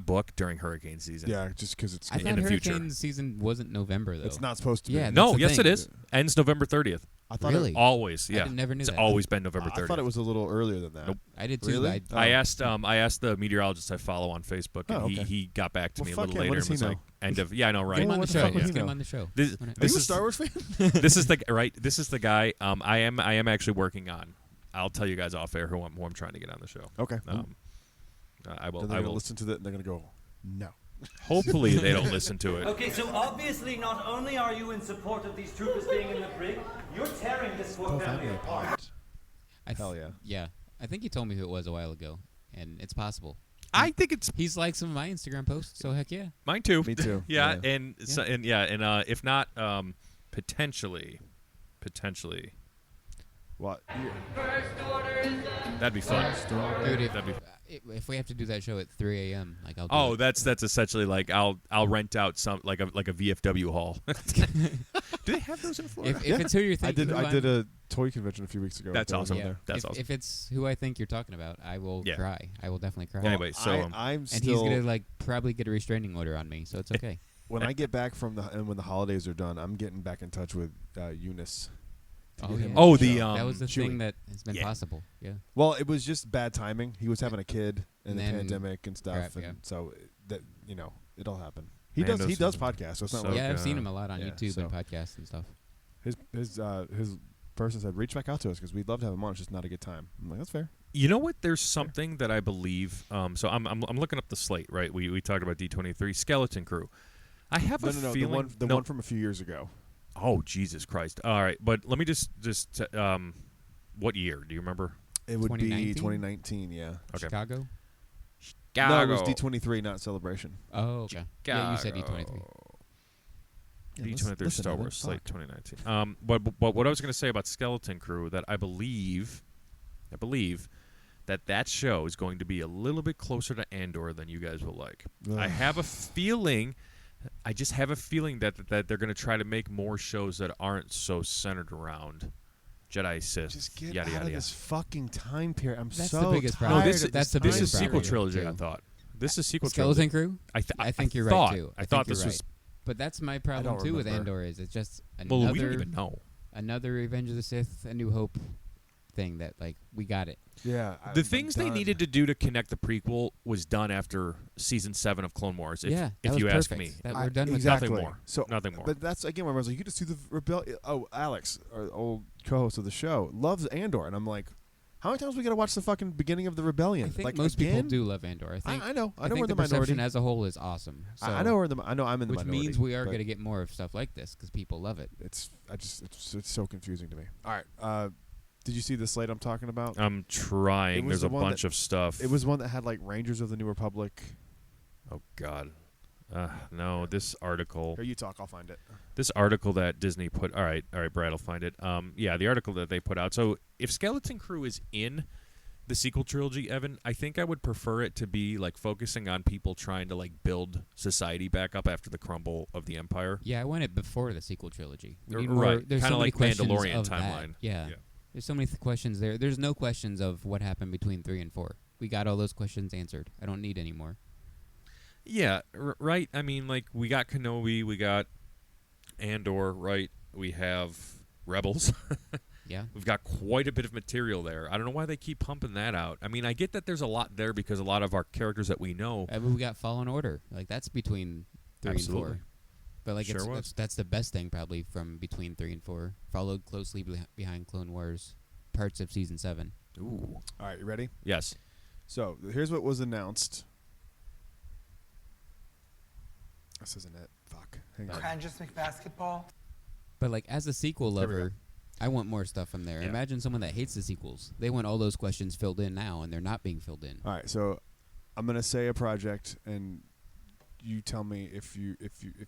book during hurricane season. Yeah, just because it's I in thought the Hurricane future. season wasn't November, though. it's not supposed to be. Yeah, No, that's the yes thing. it is. Ends November 30th. I thought Really? Always, yeah. never knew it's that. always been November 30th. I thought it was a little earlier than that. Nope. I did too. Really? but I asked the meteorologist I follow on Facebook, and Oh, okay. he got back to Well, me a fuck little him. What later does and was he like, know? end of, yeah, I know, Get right? him on what the the show. fuck would Let's he get him know? on the show. This, Are this you a is Star Wars fan? this is the right. This is the guy. I am actually working on. I'll tell you guys off air who I'm trying to get on the show. Okay. I will. Then they're I gonna will. listen to that and they're gonna go, no. Hopefully they don't listen to it. Okay, so obviously not only are you in support of these troopers being in the brig, you're tearing this poor Whole family family apart. apart. I th- Hell yeah. Yeah. I think you told me who it was a while ago, and it's possible. I think it's He's liked some of my Instagram posts, so heck yeah. mine too. Me too. yeah, Yeah. and so, and if not, potentially, What? that'd be fun. Dude, That'd be. if we have to do that show at 3 a.m., like I'll do Oh, it. that's essentially like I'll rent out some like a VFW hall. Do they have those in Florida? If it's who you're thinking. I did a toy convention a few weeks ago. That's That was awesome. in there. That's if, awesome. if it's who I think you're talking about, I will Yeah. cry. I will definitely cry. Anyway, so I'm and still. he's gonna probably get a restraining order on me, so it's okay. When I get back from and when the holidays are done, I'm getting back in touch with Eunice. to Oh, get him yeah. on Oh, the the, show. that was the Chewy. thing that has been Yeah. possible. Yeah. Well, it was just bad timing. He was having a kid in And the then pandemic and stuff, crap, and yeah. so that it'll happen. He Man, does those- podcasts, so it's not so like Yeah, I've good. seen him a lot on Yeah, YouTube so- and podcasts and stuff. his person said reach back out to us because we'd love to have him on. It's just not a good time. I'm like, that's fair. You know what? There's something that I believe. So I'm looking up the slate. Right. We talked about D23 Skeleton Crew. I have a No, feeling the one from a few years ago. Oh Jesus Christ! All right, but let me just what year do you remember? It would be 2019? 2019. Yeah. Okay. Chicago? No, it was D23, not Celebration. Oh, okay. Yeah, you said D23. Yeah, D23 listen Star to Wars that. slate Fuck. 2019. But what I was going to say about Skeleton Crew that I believe that show is going to be a little bit closer to Andor than you guys will like. I Ugh. have a feeling. I just have a feeling that they're going to try to make more shows that aren't so centered around Jedi, Sith, Just get yada out yada of yada. this fucking time period. I'm That's so the biggest tired problem. No, of this That's the this biggest is sequel problem, trilogy. too. I thought this is sequel Skeleton trilogy. Crew? I think you're thought, right, too. I thought think this you're was. right. But that's my I problem, don't too, with remember. Andor is it's just Well, another, we don't even know. another Revenge of the Sith, A New Hope thing that, like, we got it. Yeah. The things they needed to do to connect the prequel was done after season 7 of Clone Wars. If, yeah, that if was you perfect. ask me, That we're done with exactly. nothing more. So Nothing more. But that's again where I was like, you just see the rebellion. Oh, Alex, our old co-host of the show, loves Andor, and I'm like, how many times we got to watch the fucking beginning of the rebellion? I think like most people again? do love Andor. I think I know. I know think we're the the minority. perception as a whole is awesome. So, I know I know I'm in the which minority. means we are but going to get more of stuff like this because people love it. It's so confusing to me. All right. Did you see the slate I'm talking about? I'm trying. It was There's the a one bunch that- of stuff. It was one that had like Rangers of the New Republic. Oh God. No, this article. Here, you talk. I'll find it. This article that Disney put. All right, Brad will find it. Yeah, the article that they put out. So if Skeleton Crew is in the sequel trilogy, Evan, I think I would prefer it to be like focusing on people trying to like build society back up after the crumble of the Empire. Yeah, I want it before the sequel trilogy. We need Right. more. There's Kinda so many like questions Mandalorian of that. timeline. Yeah. Yeah. There's so many questions there. There's no questions of what happened between 3 and 4. We got all those questions answered. I don't need any more. Yeah, right. I mean, like we got Kenobi, we got Andor, right? We have Rebels. Yeah. We've got quite a bit of material there. I don't know why they keep pumping that out. I mean, I get that there's a lot there because a lot of our characters that we know. We got Fallen Order. Like that's between 3 Absolutely. and 4. But like Sure was. that's the best thing probably from between 3 and 4. Followed closely behind Clone Wars, parts of season 7. Ooh. All right, you ready? Yes. So here's what was announced. This isn't it. Fuck. Hang on. Can just make basketball? But like as a sequel There we go. lover, I want more stuff from there. Yeah. Imagine someone that hates the sequels. They want all those questions filled in now, and they're not being filled in. All right, so I'm gonna say a project, and you tell me if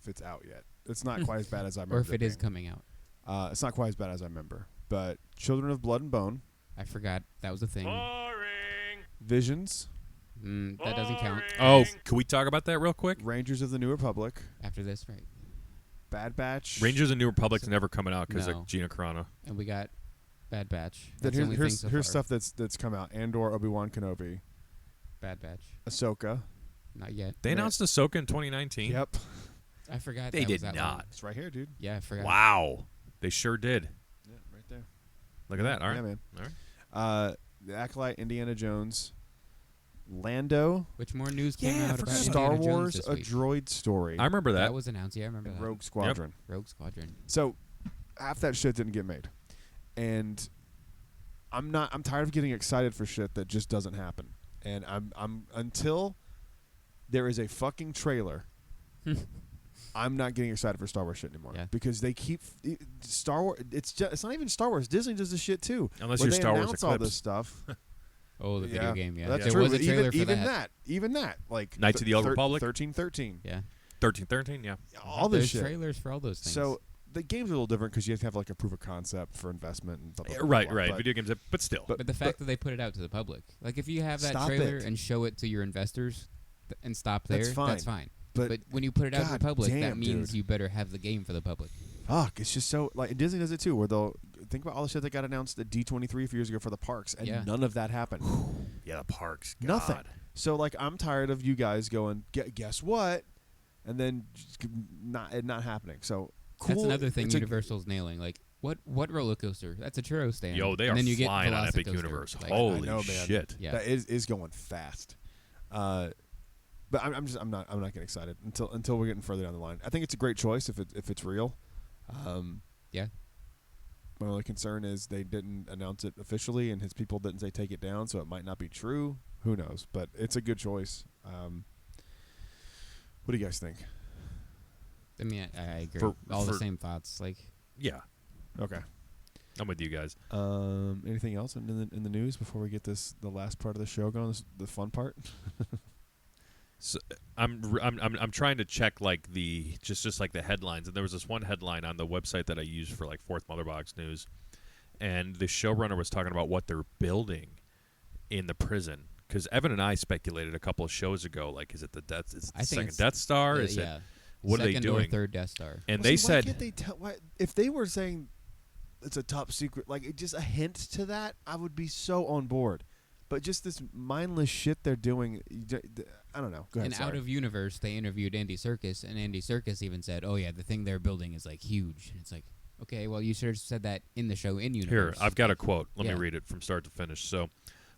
it's out yet. It's not quite as bad as I remember. Or if it is coming out. It's not quite as bad as I remember. But Children of Blood and Bone. I forgot that was a thing. Visions. That doesn't count. Oh, can we talk about that real quick? Rangers of the New Republic. After this, right? Bad Batch. Rangers of the New Republic's never coming out because No. of Gina Carano. And we got Bad Batch. Then That's the only thing so here's far. stuff that's come out. Andor, Obi-Wan Kenobi, Bad Batch. Ahsoka. Not yet. They announced Ahsoka in 2019. Yep. I forgot. They that did was that not. long. It's right here, dude. Yeah, I forgot. Wow. They sure did. Yeah, right there. Look at that. All right. Yeah, man. All right. The Acolyte, Indiana Jones, Lando, Which more news came Yeah, I out forgot about about Star Indiana Jones Wars, this A week? Droid Story, I remember that. That was announced. Yeah, I remember and that. Rogue Squadron. Rogue Squadron. So half that shit didn't get made, and I'm tired of getting excited for shit that just doesn't happen. And I'm until there is a fucking trailer. I'm not getting excited for Star Wars shit anymore because they keep Star Wars. It's not even Star Wars. Disney does this shit too. Unless where you're they Star Wars announce all Eclipse. this stuff. Oh, the video game. Yeah, That's there true. was a but trailer for even that, like Knights of the Old Republic? 1313. Yeah. 1313, yeah. All this There's shit. trailers for all those things. So the game's a little different because you have to have like a proof of concept for investment and blah, blah, blah, Right, blah, right. But Video games, but still. but the fact that they put it out to the public, like if you have that Stop trailer it. and show it to your investors and stop there, That's fine. But when you put it out to the God public, that damn, means dude. you better have the game for the public. fuck, it's just so like Disney does it too, where they'll think about all the shit that got announced at D23 a few years ago for the parks, and Yeah. none of that happened. Yeah, the parks. Nothing. God. So like I'm tired of you guys going, guess what, and then just not happening. So cool. That's another thing It's Universal's nailing. Like what roller coaster? That's a churro stand. Yo, they and are then you get flying on Epic Velocicoaster. Universe. Like, Holy I know, man. shit. Yeah. that is going fast. But I'm not getting excited until we're getting further down the line. I think it's a great choice if it's real. Yeah. My only concern is they didn't announce it officially, and his people didn't say take it down, so it might not be true. Who knows? But it's a good choice. What do you guys think? I mean, I agree. For- all the for- same thoughts. Like, Yeah, Okay. I'm with you guys. Anything else in the news before we get the last part of the show going? The fun part. So I'm trying to check like the just like the headlines, and there was this one headline on the website that I use for like Fourth Motherbox News, and the showrunner was talking about what they're building in the prison. Because Evan and I speculated a couple of shows ago, like, is it the Death? Is it I the think second it's- Death Star? Is yeah. it what are they Second doing? or third Death Star. And Well, they see, said why can't they tell? If they were saying it's a top secret, like just a hint to that, I would be so on board. But just this mindless shit they're doing, I don't know. Go ahead. And out of universe, they interviewed Andy Serkis, and Andy Serkis even said, "Oh yeah, the thing they're building is like huge." And it's like, okay, well, you should have said that in the show in universe. Here, I've got a quote. Let Yeah. me read it from start to finish. So,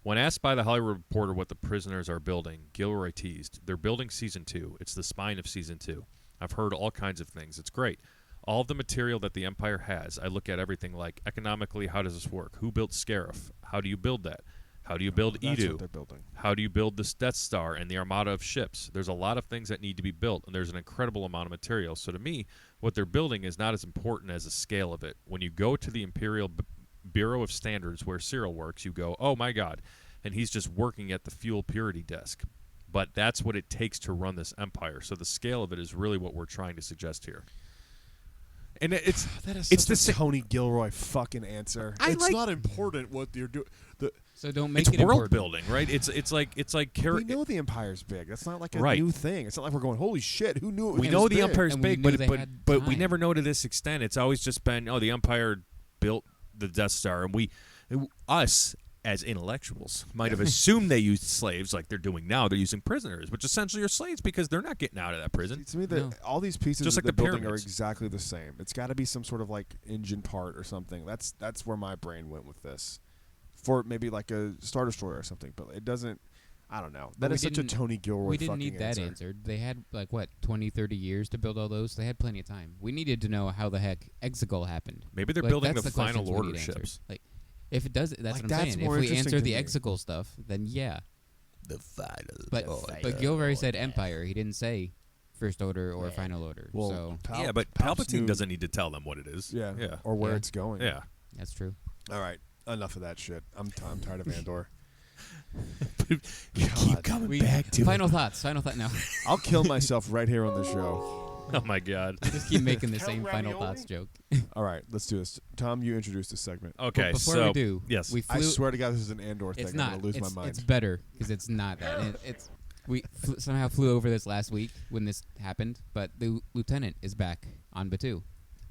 when asked by the Hollywood Reporter what the prisoners are building, Gilroy teased, "They're building season 2. It's the spine of season 2. I've heard all kinds of things. It's great. All of the material that the Empire has, I look at everything like, economically, how does this work? Who built Scarif? How do you build that? How do you build That's Edu? what they're building. How do you build this Death Star and the armada of ships? There's a lot of things that need to be built, and there's an incredible amount of material. So to me, what they're building is not as important as the scale of it. When you go to the Imperial Bureau of Standards where Cyril works, you go, oh my God, and he's just working at the fuel purity desk. But that's what it takes to run this empire. So the scale of it is really what we're trying to suggest here. And it's That is it's such the a Tony Gilroy fucking answer. I It's like- not important what you're doing. So don't make it's it world important. building, right? It's like We know the Empire's big. That's not like a Right. new thing. It's not like we're going, holy shit, who knew it was We this know the big? Empire's And we big, knew but they but had but we time. never know to this extent. It's always just been, oh, the Empire built the Death Star, and us as intellectuals might have assumed they used slaves like they're doing now. They're using prisoners, which essentially are slaves because they're not getting out of that prison. To me, No. all these pieces Just that like they're the building are pyramids. exactly the same. It's got to be some sort of like engine part or something. That's where my brain went with this. For maybe like a Star Destroyer or something, but it doesn't. I don't know. That we is such a didn't- Tony Gilroy. We didn't fucking need that answer. answered. They had, like, what, 20, 30 years to build all those? They had plenty of time. We needed to know how the heck Exegol happened. Maybe they're Like, building that's the questions Final we Order need answered. ships. Like, if it does, that's Like, what I'm that's saying. If more we interesting answer to the me. Exegol stuff, then yeah. The Final But Gilroy said Empire. He didn't say First Order or Final Order. Well, So yeah, but Palp's Palpatine new- doesn't need to tell them what it is. Yeah, yeah, or where Yeah. it's going. yeah. that's true. All right, enough of that shit. I'm tired of Andor. Keep coming back to Final thoughts. Final thought. No, I'll kill myself right here on the show. Oh my God. just keep making the same final thoughts joke. All right, let's do this. Tom, you introduced this segment. Okay, Before so we do, yes, we I flew. swear to God, this is an Andor thing. It's I'm not. gonna lose my mind. It's better because it's not that. We somehow flew over this last week when this happened, but the lieutenant is back on Batu.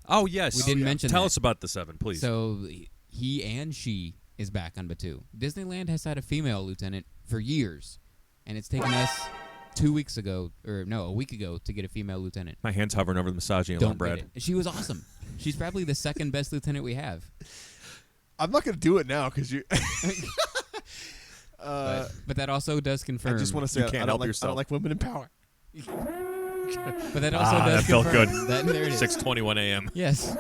oh yes, We didn't mention Tell that. us about the 7, please. So he and she is back on Batu. Disneyland has had a female lieutenant for years, and it's taken us a week ago to get a female lieutenant. My hand's hovering over the massaging Don't alarm, Brad. get it. She was awesome. She's probably the second best lieutenant we have. I'm not gonna do it now because you. But that also does confirm. I just want to say You can't I don't help like, I yourself. don't like women in power. But that also does that felt confirm good. That, there it is. 6:21 a.m. Yes.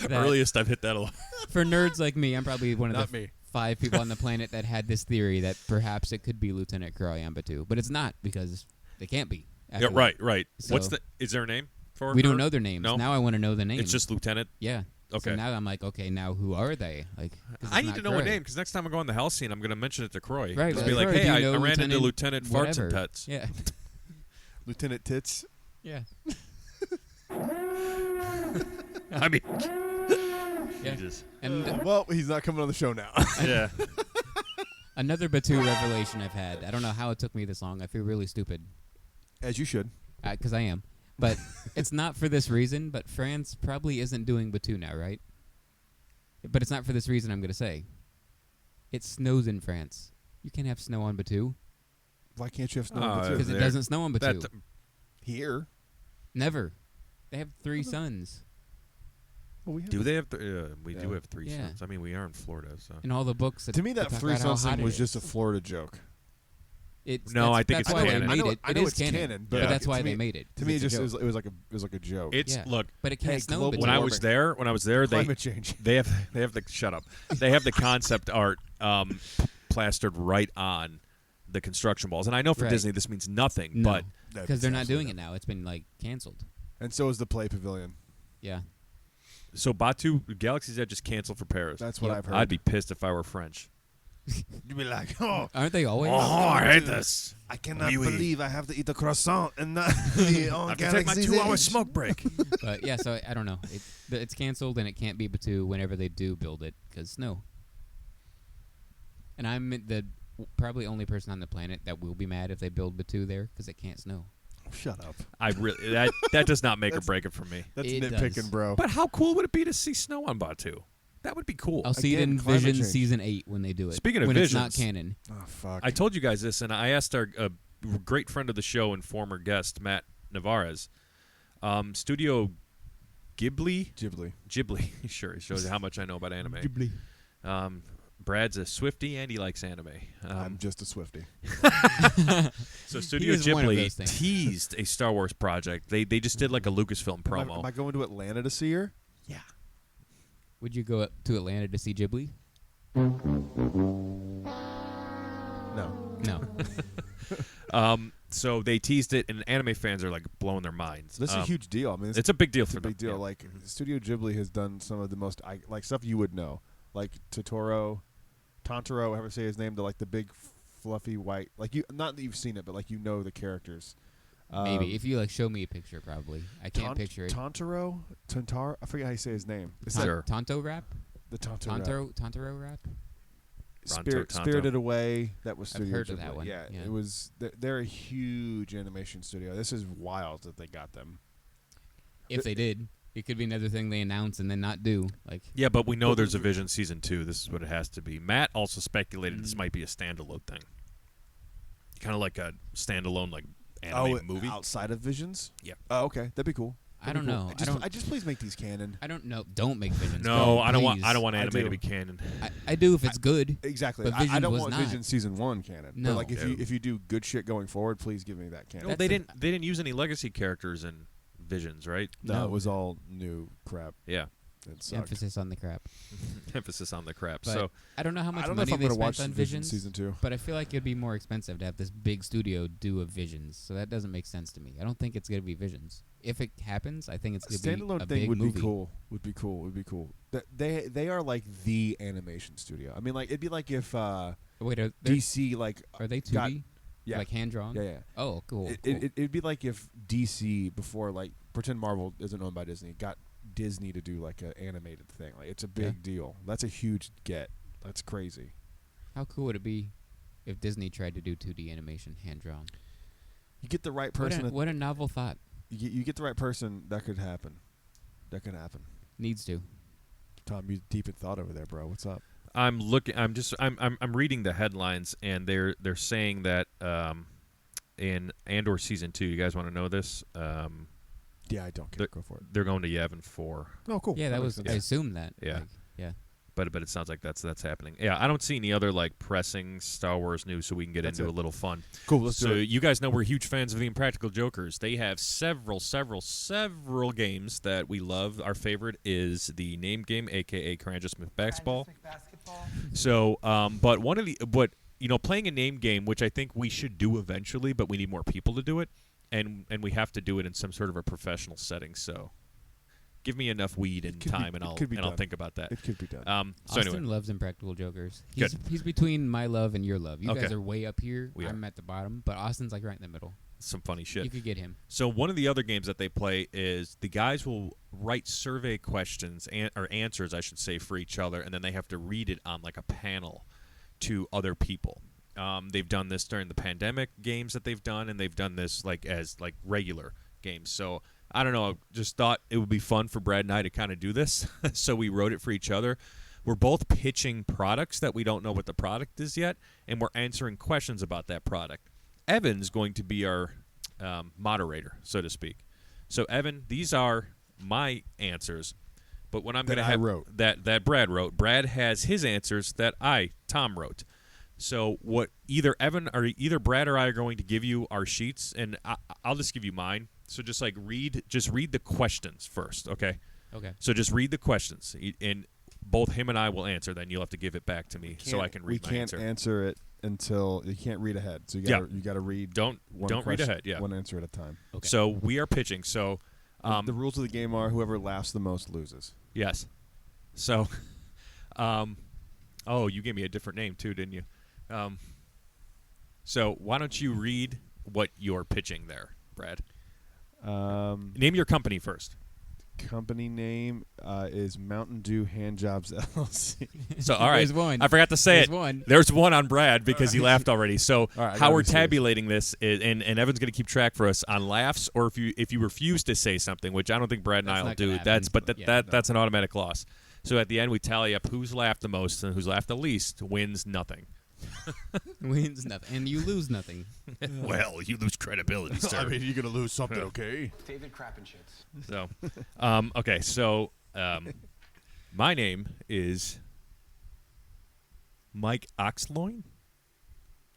That Earliest I've hit that alarm. for nerds like me, I'm probably one of Not the me. 5 people on the planet that had this theory that perhaps it could be Lieutenant Croy on Batu, but it's not because they can't be. Yeah, right. So- What's the? Is there a name for? We don't her? know their names. No? Now I want to know the names. It's just Lieutenant. yeah. Okay. So now I'm like, okay, now who are they? Like, 'cause it's I need not to know Croy. a name because next time I go on the house scene, I'm going to mention it to Croy. Right. Just be like, Croy, hey, do you I know ran into Lieutenant Farts whatever? and Pets. Yeah. Lieutenant Tits. Yeah. I mean, Yeah. Jesus. And Well, he's not coming on the show now. Yeah. another Batu revelation I've had. I don't know how it took me this long. I feel really stupid As you should. because I am. But it's not for this reason. But France probably isn't doing Batu now, right? But it's not for this reason I'm going to say. It snows in France. You can't have snow on Batu Why can't you have snow? Oh, on the because too? it there- doesn't snow on Batu. That, Here. Never. They have 3 suns. Well, we have do they have? We Yeah. do have 3 Yeah. sons. I mean, we are in Florida, so. In all the books. To me, that talk 3 about how Suns hot thing it was is. just a Florida joke. No, I think that's it's why canon. they made it. I It know is it's canon. canon, but Yeah. that's why to they me- made it. To me, it 'cause it's a just joke. it was like a joke. It's Yeah. look. But it can't Hey, snow in global Batu. When I warming. was there, Climate change. they have the shut up. They have the concept art plastered right on the construction walls, and I know for Right. Disney this means nothing, No. but Because they're not doing it now. It's been like canceled. And so is the Play Pavilion. Yeah. so Batu Galaxy's Edge just canceled for Paris. That's what Yep. I've heard. I'd be pissed if I were French. You'd be like, oh, Aren't they always? I hate this. I cannot Oui, oui. believe I have to eat a croissant and not be I on have to take my Galaxy's 2-hour Edge. smoke break. But yeah, so I don't know. It's canceled and it can't be Batu whenever they do build it because snow. And I'm the probably only person on the planet that will be mad if they build Batu there because it can't snow. Shut up. I really that does not make or break it for me. That's It nitpicking, does. bro. But how cool would it be to see snow on Batu? That would be cool. I'll see it Again, in climate Vision change. season 8 when they do it. Speaking of when it's not Visions, canon. Oh, fuck. I told you guys this, and I asked our great friend of the show and former guest Matt Navarez, Studio Ghibli. Sure, it shows you how much I know about anime. Brad's a Swiftie and he likes anime. I'm just a Swiftie. So Studio is one of Ghibli those things. teased a Star Wars project. They just did like a Lucasfilm promo. Am I going to Atlanta to see her? Yeah. Would you go up to Atlanta to see Ghibli? No. No. So they teased it, and anime fans are like blowing their minds. This is a huge deal. I mean, It's a big deal it's for a big them. deal. Yeah. Like Studio Ghibli has done some of the most like stuff you would know, like Totoro, however you say his name, the big fluffy white. Like you, not that you've seen it, but like you know the characters. Maybe if you like show me a picture, probably I can't picture it. Tontaro, I forget how you say his name. It's Sure. Tonto rap. the Tontaro. Tontaro rap. Tonto. Spirited Away. That was I've Studio heard of Ghibli. that one, Yeah, yeah. it was. They're a huge animation studio. This is wild that they got them. If they did, it could be another thing they announce and then not do. Like Yeah, but we know there's a Vision season 2. This is what it has to be. Matt also speculated this might be a standalone thing, kind of like a standalone like anime movie. outside of Visions. Yeah. Oh, okay, that'd be cool. I don't know. I just please make these canon. I don't know. Don't make Visions. No, I don't want. please. I don't want I anime do. to be canon. I do if it's good. Exactly. But I Visions don't was want not. Vision season 1 canon. No. But like No. if you do good shit going forward, please give me that canon. No, they didn't use any legacy characters in Visions, right? No, No. it was all new crap. Yeah. It sucked. Emphasis on the crap. Emphasis on the crap. But So I don't know how much I don't know if money I'm they gonna spent watch on Vision Visions, season 2. but I feel like it'd be more expensive to have this big studio do a Visions. So that doesn't make sense to me. I don't think it's gonna be Visions. if it happens, I think it's going to be standalone a thing big would movie. be cool. Would be cool. They are like the animation studio. I mean, like it'd be like if Wait, are DC like they 2D? got- yeah. Like hand drawn? Yeah. Oh, cool. It'd be like if DC before, like, pretend Marvel isn't owned by Disney, got Disney to do like an animated thing. Like it's a big deal. That's a huge get. That's crazy. How cool would it be if Disney tried to do 2D animation hand drawn? You get the right person. What a novel thought. You get the right person. That could happen. Needs to. Tom, you deep in thought over there, bro. What's up? I'm looking. I'm reading the headlines, and they're saying that in Andor season 2. You guys want to know this? Yeah, I don't care. Go for it. They're going to Yavin 4. Oh, cool. Yeah, that was. makes I sense. assumed that. Yeah. Like, yeah. But it sounds like that's happening. Yeah, I don't see any other like pressing Star Wars news, so we can get That's into it. a little fun. Cool. Let's So do it. you guys know we're huge fans of the Impractical Jokers. They have several games that we love. Our favorite is the name game, aka Karanja Smith Basketball. So, but playing a name game, which I think we should do eventually, but we need more people to do it, and we have to do it in some sort of a professional setting. So, give me enough weed and time, and I'll think about that. It could be done. So Austin anyway, loves Impractical Jokers. Good. He's between my love and your love. You guys Okay. are way up here. We I'm are. at the bottom, but Austin's like right in the middle. some funny shit. You could get him. So one of the other games that they play is the guys will write survey questions or answers, I should say, for each other, and then they have to read it on like a panel to other people. They've done this during the pandemic games that they've done, and they've done this like as like regular games. So I don't know. Just thought it would be fun for Brad and I to kind of do this. So we wrote it for each other. We're both pitching products that we don't know what the product is yet, and we're answering questions about that product. Evan's going to be our moderator, so to speak. So, Evan, these are my answers, but what I'm going to have that Brad wrote. Brad has his answers that Tom wrote. So, what either Brad or I are going to give you our sheets, and I'll just give you mine. So, just read the questions first, okay? Okay. So, just read the questions, and both him and I will answer. Then you'll have to give it back to me so I can read my answer. We can't answer it until you can't read ahead. So you got to read. Don't read ahead. Yeah, one answer at a time. Okay. So we are pitching. So the rules of the game are whoever laughs the most loses. Yes. So, you gave me a different name too, didn't you? So why don't you read what you're pitching there, Brad? Name your company first. Company name is Mountain Dew Handjobs LLC. So all right, There's one. I forgot to say There's it. one. There's one on Brad because he laughed already. So right, I how gotta we're be serious. tabulating this is, and Evan's going to keep track for us on laughs, or if you refuse to say something, which I don't think Brad and That's I will not gonna do. happen. That's an automatic loss. So at the end we tally up who's laughed the most and who's laughed the least wins nothing. Wins nothing, and you lose nothing. Well, you lose credibility, sir. I mean, you're gonna lose something, okay? David Crappin shits. So, okay. So, my name is Mike Oxloin.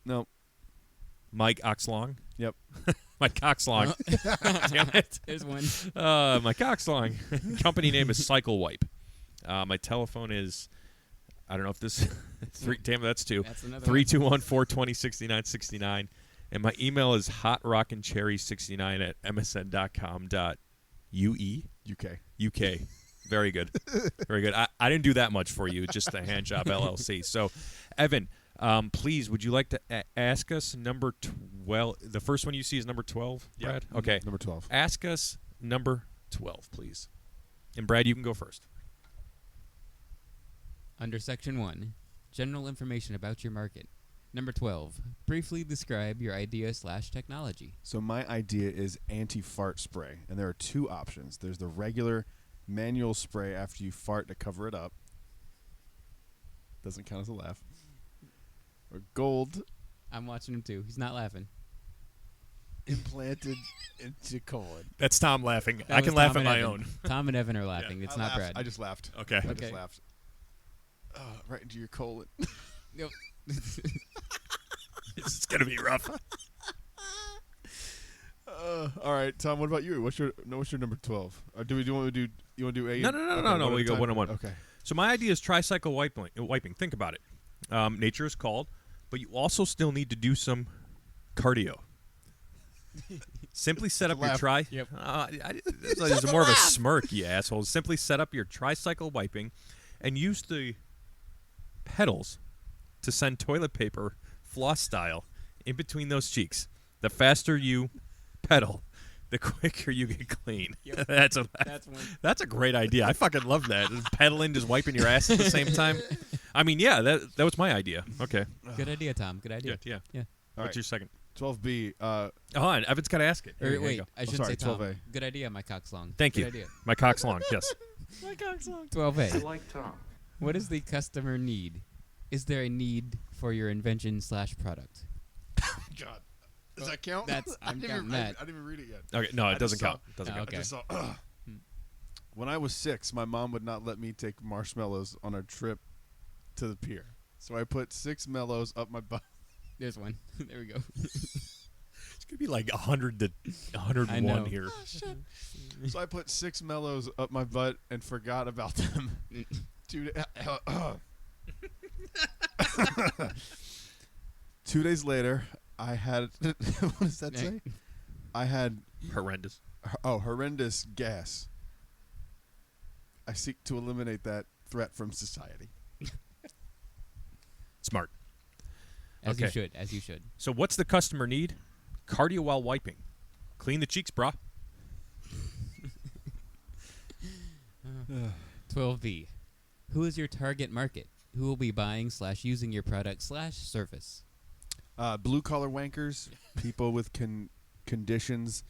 No. Mike Oxlong. Yep. Mike Oxlong. Damn it. There's one. Mike Oxlong. Company name is Cycle Wipe. My telephone is. I don't know if this. Damn, that's two. That's another 321-420-6969. And my email is hotrockincherry69 at msn.com.ue. UK. Very good. Very good. I didn't do that much for you, just the hand job LLC. So, Evan, please, would you like to ask us number 12? The first one you see is number 12, Brad? Yep. Okay. Number 12. Ask us number 12, please. And, Brad, you can go first. Under Section 1, general information about your market. Number 12, briefly describe your idea/technology. So my idea is anti-fart spray, and there are two options. There's the regular manual spray after you fart to cover it up. Doesn't count as a laugh. Or gold I'm watching him too. He's not laughing. implanted into colon. That's Tom laughing. That I can was laugh Tom at and my Evan. own. Tom and Evan are laughing. It's not Brad. I just laughed. Okay. I Okay. just laughed. Right into your colon. Nope. This is going to be rough. All right, Tom. What about you? What's your number 12? Or do you want to do? You want to do A? No. one We at a go time? one-on-one. Okay. So my idea is tricycle wiping. Think about it. Nature is called, but you also still need to do some cardio. Simply set up your laugh. tri. Yep. There's more of a smirk, you assholes. Simply set up your tricycle wiping, and use the pedals to send toilet paper floss style in between those cheeks. The faster you pedal, the quicker you get clean. Yep. That's one. a great idea. I fucking love that. Just pedaling, just wiping your ass at the same time. I mean, yeah, that was my idea. Okay. Good idea, Tom. Good idea. Yeah. Yeah. What's right. your second? 12B. Hold on, Evan's got to ask it. Or, Here you wait, go. I shouldn't sorry, say Tom. 12A. Good idea, my cock's long. Thank Good you. idea. My cock's long. Yes. 12A. like Tom. What does the customer need? Is there a need for your invention / product? God. Does that count? That's- I'm I didn't counting even, that. I didn't even read it yet. Okay. No, it doesn't just count. It doesn't Oh, count. okay. I just saw, when I was 6, my mom would not let me take marshmallows on our trip to the pier. So I put 6 mellows up my butt. There's one. There we go. It's gonna be like 100 to I know. 101 here. So I put 6 mellows up my butt and forgot about them. 2 days later, I had what does that say? I had Horrendous. horrendous gas. I seek to eliminate that threat from society. Smart. As you Okay. should. As you should. So what's the customer need? Cardio while wiping. Clean the cheeks, brah. 12B. Who is your target market? Who will be buying / using your product / service? Blue collar wankers, people with conditions,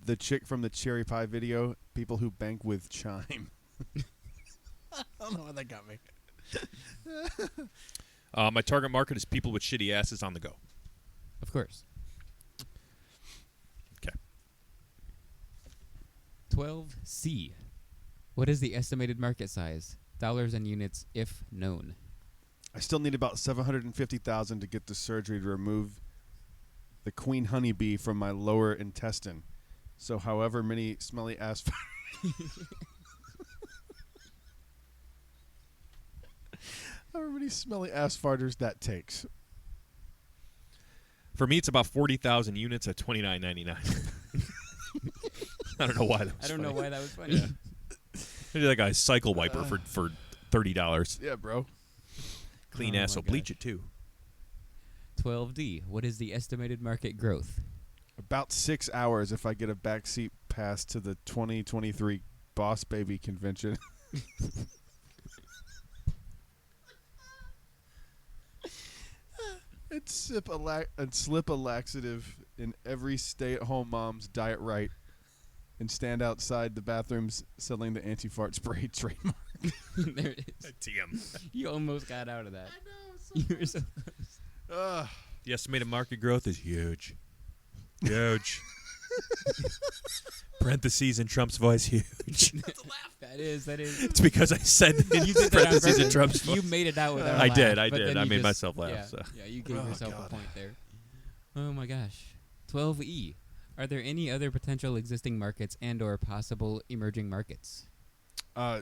the chick from the cherry pie video, people who bank with Chime. I don't know why that got me. My target market is people with shitty asses on the go. Of course. Okay. 12C. What is the estimated market size? Dollars and units, if known. I still need about $750,000 to get the surgery to remove the queen honeybee from my lower intestine. So, however many smelly ass, however many smelly ass farters that takes. For me, it's about 40,000 units at $29.99. I don't know why that was I don't know funny. why that was funny. Yeah. Maybe like a cycle wiper for $30. Yeah, bro. Clean Oh ass, my so bleach gosh. it too. 12D. What is the estimated market growth? About 6 hours if I get a backseat pass to the 2023 Boss Baby convention. And slip a laxative in every stay-at-home mom's diet right, and stand outside the bathrooms selling the anti-fart spray trademark. There it is. TM. You almost got out of that. I know. You were so close. The estimated market growth is huge. Huge. Parentheses in Trump's voice, huge. That is. It's because I said You did that on parentheses in purpose. Trump's voice. You made it out without a I laugh, did. but then I you made just- myself laugh. Yeah, So. yeah, you gave Oh, yourself God. a point there. Oh my gosh. 12E. Are there any other potential existing markets and/or possible emerging markets?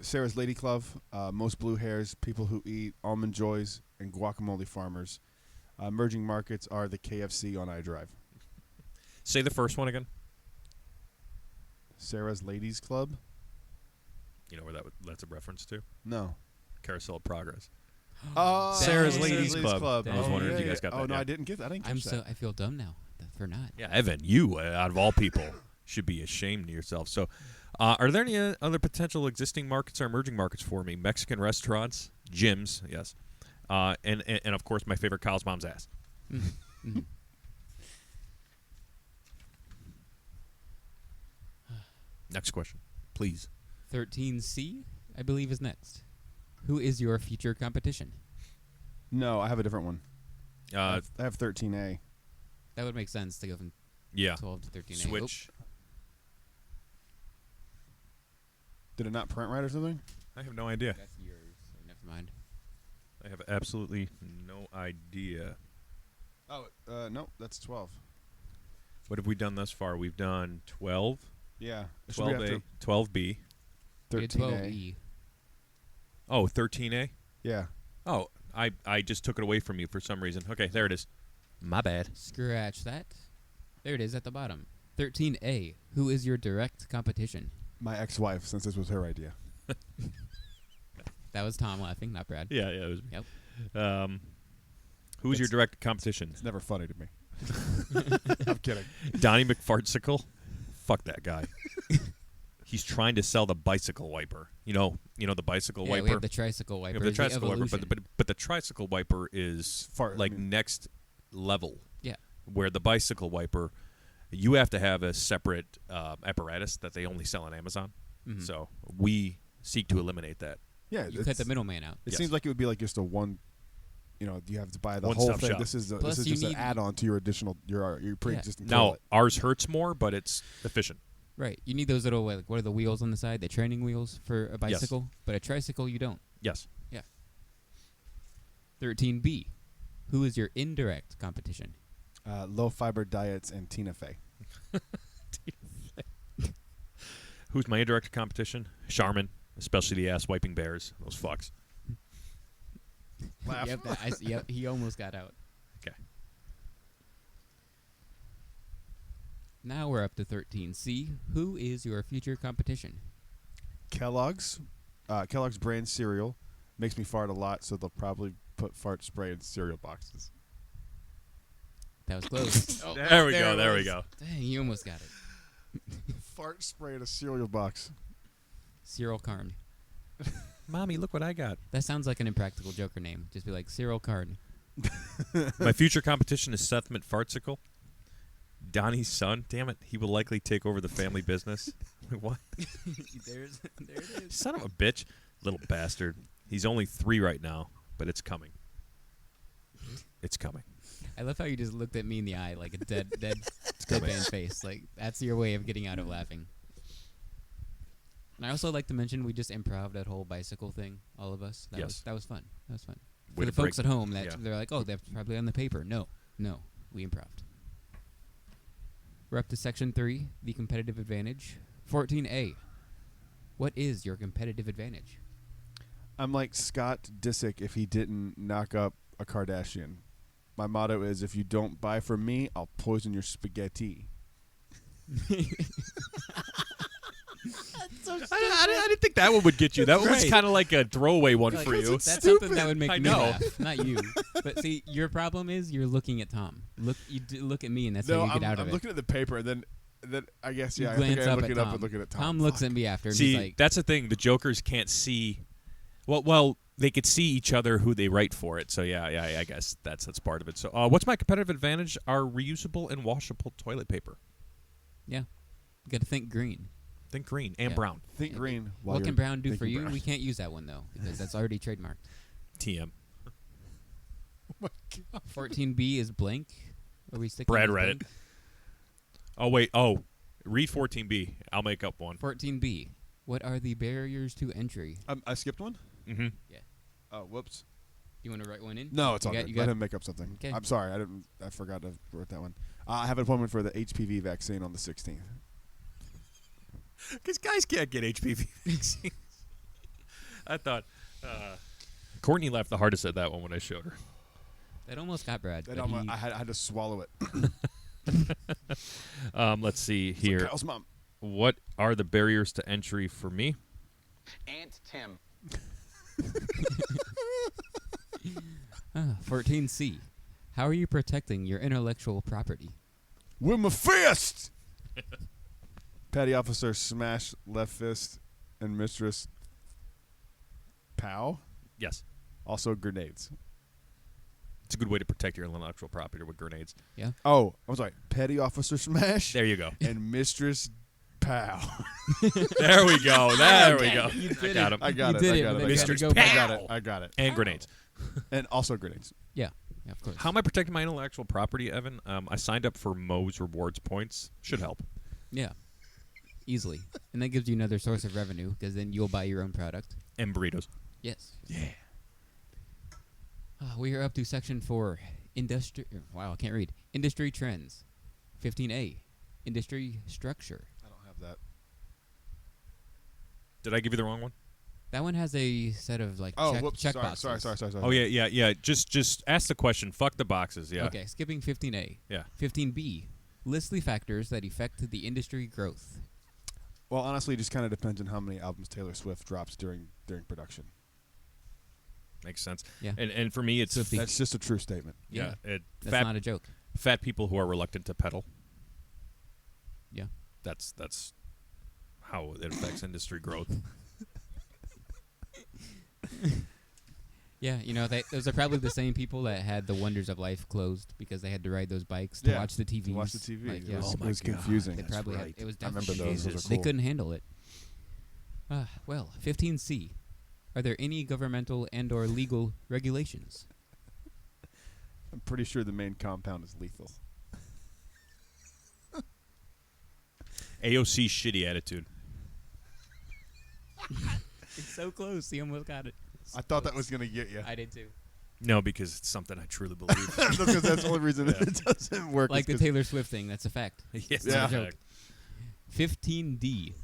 Sarah's Lady Club, most blue hairs, people who eat almond joys, and guacamole farmers. Emerging markets are the KFC on iDrive. Say the first one again. Sarah's Ladies Club? You know where that's a reference to? No. Carousel of Progress. Oh, Sarah's Dang. Ladies Club. I was wondering if you guys got Oh, that, no, yeah. I didn't get that. I didn't catch that. I feel dumb now for not. Yeah, Evan, you, out of all people, should be ashamed of yourself. So, are there any other potential existing markets or emerging markets for me? Mexican restaurants, gyms, yes. And of course, my favorite, Kyle's mom's ass. Mhm. Next question, please. 13C, I believe, is next. Who is your future competition? No, I have a different one. I Uh, have 13A. That would make sense to go from yeah, 12 to 13A. switch. Did it not print right or something? I have no idea. That's yours. So never mind. I have absolutely no idea. Oh, no, that's 12. What have we done thus far? We've done 12, Yeah. It should be 12A, after 12B. We had 13A. 12E. Oh, 13A? Yeah. Oh, I just took it away from you for some reason. Okay, there it is. My bad. Scratch that. There it is at the bottom. 13A. Who is your direct competition? My ex-wife, since this was her idea. That was Tom laughing, not Brad. Yeah, it was. Yep. Who's your direct competition? It's never funny to me. I'm kidding. Donnie McFartsicle? Fuck that guy. He's trying to sell the bicycle wiper. You know the bicycle Yeah, wiper. we have the tricycle wiper. We have the It's tricycle wiper, Evolution. but the tricycle wiper is next level. Yeah. Where the bicycle wiper, you have to have a separate apparatus that they only sell on Amazon. Mhm. So we seek to eliminate that. Yeah, You cut the middleman out. It Yes. seems like it would be like just a one. You have to buy the whole One-stop thing. shop. This is Plus just you an need- add-on to your pre-existing Now toilet. ours hurts more, but it's efficient. Right. You need those little, what are the wheels on the side? The training wheels for a bicycle? But a tricycle, you don't. Yes. 13B. Who is your indirect competition? Low-fiber diets and Tina Fey. Who's my indirect competition? Charmin, especially the ass wiping bears. Those fucks. Laugh. Yep, he almost got out. Okay. Now we're up to 13C. Who is your future competition? Kellogg's brand cereal makes me fart a lot, so they'll probably put fart spray in cereal boxes. That was close. There we go. it There we was. go. Dang, you almost got it. Fart spray in a cereal box. Cyril Karn. Mommy, look what I got. That sounds like an Impractical Joker name. Just be like, Cyril Karn. My future competition is Seth McFartsicle. Donnie's son. Damn it. He will likely take over the family business. What? there it is. Son of a bitch. Little bastard. He's only 3 right now, but it's coming. It's coming. I love how you just looked at me in the eye like a dead coming. man face. Like, that's your way of getting out of laughing. And I also like to mention we just improv that whole bicycle thing, all of us. That Yes. was fun. That was fun. Way For the to break- folks at home, that yeah. they're like, oh, that's probably on the paper. No, we improved. We're up to section 3, the competitive advantage. 14A. What is your competitive advantage? I'm like Scott Disick if he didn't knock up a Kardashian. My motto is, if you don't buy from me, I'll poison your spaghetti. I didn't think that one would get you. That one was Right. kind of like a throwaway one Like, for you. That's something that would make I me know. laugh, not you. But see, your problem is you're looking at Tom. Look at me, and that's how you get out of I'm it. looking at the paper, and then I guess, You I think glance I'm up looking at up Tom. and looking at Tom. Tom looks Fuck. at me after, and See, he's like, that's the thing. The Jokers can't see. Well, they could see each other who they write for it. So yeah, I guess that's part of it. So, what's my competitive advantage? Our reusable and washable toilet paper. yeah, you got to think green. Think green and Yeah. brown. Think Yeah, green. while What you're can brown do for thinking you? brown. We can't use that one, though, because that's already trademarked. TM. 14B is blank. Are we sticking Brad with read it. blank? Oh wait. Oh, read 14B. I'll make up one. 14B. What are the barriers to entry? I skipped one? Mm-hmm. Oh, whoops. You want to write one in? No, it's You all got- good. you Let got- him make up something. Okay. I'm sorry. I forgot to write that one. I have an appointment for the HPV vaccine on the 16th. Because guys can't get HPV vaccines. I thought Courtney laughed the hardest at that one when I showed her. That almost got Brad. And but he- I had to swallow it. Let's see It's like here. Kyle's mom. What are the barriers to entry for me? Aunt Tim. 14C. How are you protecting your intellectual property? With my fist! Petty officer smash left fist and mistress pow. Yes. Also grenades. It's a good way to protect your intellectual property with grenades. Yeah. Oh, I'm sorry. Petty officer smash There you go. and mistress pow. There we go. There we go. You I did got it. him. I got You it. did I it, got but it. then you had to go go back. I got it. I got it. And grenades. And also grenades. Yeah, of course. How am I protecting my intellectual property, Evan? I signed up for Moe's Rewards points. Should help. Yeah. Easily. And that gives you another source of revenue, because then you'll buy your own product. And burritos. Yes. Yeah. We are up to section 4. Wow, I can't read. Industry trends. 15A. Industry structure. I don't have that. Did I give you the wrong one? That one has a set of like Oh, whoops. check Sorry, boxes. sorry. Oh, yeah. Just ask the question. Fuck the boxes. Yeah. Okay, skipping 15A. Yeah. 15B. List the factors that affect the industry growth. Well, honestly, it just kind of depends on how many albums Taylor Swift drops during production. Makes sense. Yeah. And for me, it's Swiftie. That's just a true statement. yeah. That's Fat not a joke. fat people who are reluctant to pedal. Yeah. That's how it affects industry growth. Yeah, those are probably the same people that had the Wonders of Life closed because they had to rite those bikes to watch the TV. To watch the TV. Like, It was, Oh my it was confusing. They That's probably right. it was I remember definitely those. Those are They cool. couldn't handle it. Well, 15C. Are there any governmental and/or legal regulations? I'm pretty sure the main compound is lethal. AOC's shitty attitude. It's so close. He almost got it. I thought that was going to get you. I did too. No, because it's something I truly believe. Because that's the only reason it doesn't work. Like is the 'cause- Taylor Swift thing. That's a fact. Yes, Yeah. it's a fact. 15D.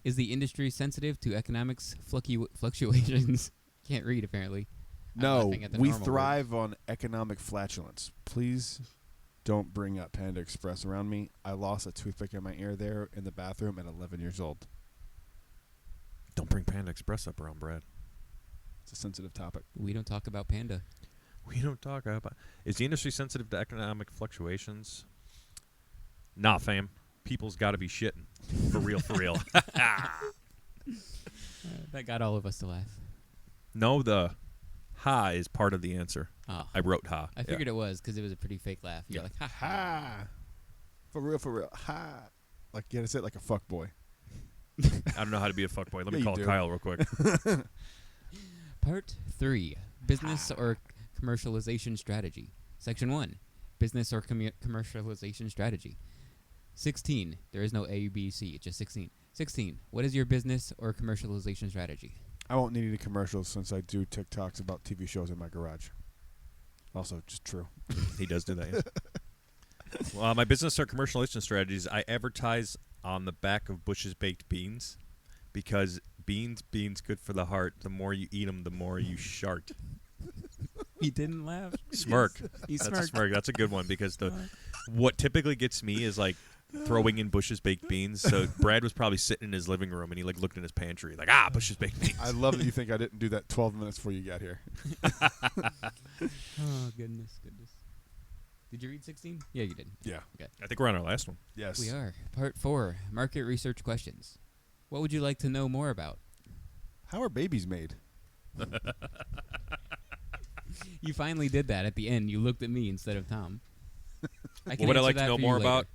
Is the industry sensitive to economics fluctuations? Can't read, apparently. I'm No, laughing at the we normal thrive on economic flatulence. Please don't bring up Panda Express around me. I lost a toothpick in my ear there in the bathroom at 11 years old. Don't bring Panda Express up around Brad. It's a sensitive topic. word. We don't talk about Panda. We don't talk about. Is the industry sensitive to economic fluctuations? Nah, fam. People's got to be shitting. For real, for real. That got all of us to laugh. No, the ha is part of the answer. Oh, I wrote ha. I figured it was because it was a pretty fake laugh. You're Yeah. like, ha ha. Ha! For real. Ha! Like, you had to say it like a fuck boy. I don't know how to be a fuckboy. Let Yeah, me you call do. Kyle real quick. Part 3. Business or commercialization strategy. Section 1. Business or commercialization strategy. 16. There is no A, B, C. It's just 16. 16. What is your business or commercialization strategy? I won't need any commercials since I do TikToks about TV shows in my garage. Also, just true. He does do that. Yeah. Well, my business or commercialization strategies, I advertise on the back of Bush's baked beans because beans good for the heart. The more you eat them, the more you shart. He didn't laugh. Smirk. He That's a smirked. smirk. That's a good one because what typically gets me is like throwing in Bush's baked beans. So Brad was probably sitting in his living room and he like looked in his pantry like Bush's baked beans. I love that you think I didn't do that 12 minutes before you got here. Oh, goodness. Did you read 16? Yeah, you did. Yeah. Okay. I think we're on our last one. Yes. We are. Part 4. Market research questions. What would you like to know more about? How are babies made? You finally did that at the end. You looked at me instead of Tom. What would I answer like to that know for you more later. about?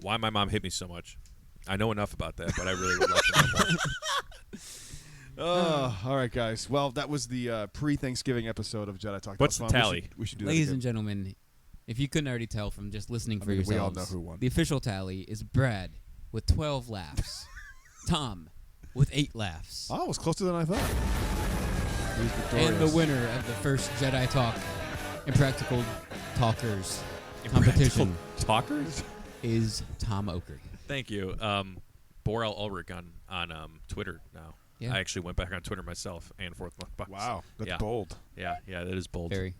Why my mom hit me so much. I know enough about that, but I really would like to know more. All right, guys. Well, that was the pre-Thanksgiving episode of Jedi Talk. What's That was the fun. tally? We should do Ladies that and again. gentlemen, if you couldn't already tell from just listening for I mean, we all yourselves, know who won. the official tally is Brad with 12 laughs, Tom with 8 laughs, Oh, it was closer than I thought. He's victorious. and the winner of the first Jedi Talk Impractical Talkers competition Talkers? is Tom Oakery. Thank you. Borel Ulrich on Twitter now. Yeah. I actually went back on Twitter myself and forth my box. Wow, that's Yeah. bold. Yeah, that is bold. Very.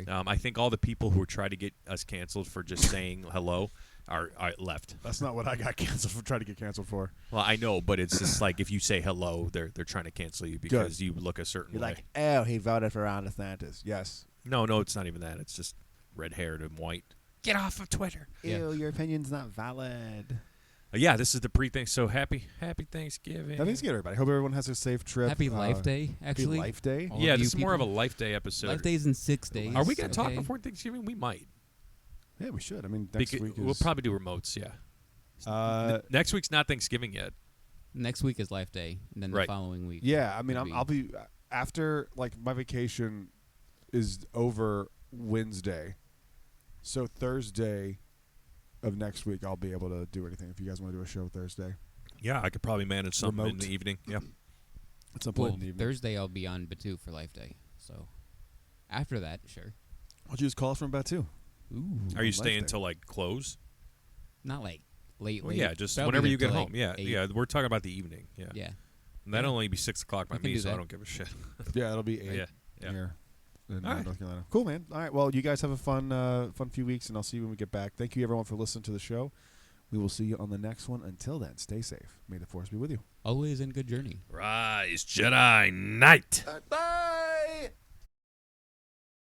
I think all the people who try to get us canceled for just saying hello are left. That's not what I got canceled for. Trying to get canceled for. Well, I know, but it's just like if you say hello, they're trying to cancel you because Good. you look a certain You're way. like, oh, he voted for Ron DeSantis. Yes. No, it's not even that. It's just red-haired and white. Get off of Twitter. Yeah. Ew, your opinion's not valid. Yeah, this is the pre-thing. So happy Thanksgiving. Happy Thanksgiving, everybody. Hope everyone has a safe trip. Happy Life Day, actually. Happy Life Day. All Yeah, of you this is more of a people. Life Day episode. Life Day's in 6 days. Are we going to talk okay? before Thanksgiving? We might. Yeah, we should. I mean, next week is... We'll probably do remotes, yeah. Next week's not Thanksgiving yet. Next week is Life Day, and then the Right. following week. Yeah, I mean, could be- I'll be... After, like, my vacation is over Wednesday. So Thursday of next week, I'll be able to do anything. If you guys want to do a show Thursday. Yeah, I could probably manage something in Remote. the evening. Yeah. At some Well, point in the evening. Thursday I'll be on Batu for Life Day. So after that, sure. Why don't you just call us from Batu? Ooh. Are you Life staying Day. until like close? Not like late. Well, late. yeah, just Probably whenever you up get to, home. like, Yeah, 8. yeah. We're talking about the evening. Yeah. Yeah. And that'll only be 6 o'clock by We can me, do so I that. don't give a shit. Yeah, it'll be 8 Yeah. here in All right. North Carolina. Cool, man. All right, well, you guys have a fun few weeks, and I'll see you when we get back. Thank you, everyone, for listening to the show. We will see you on the next one. Until then, stay safe. May the Force be with you. Always in good journey. Rise, Jedi Knight. Bye.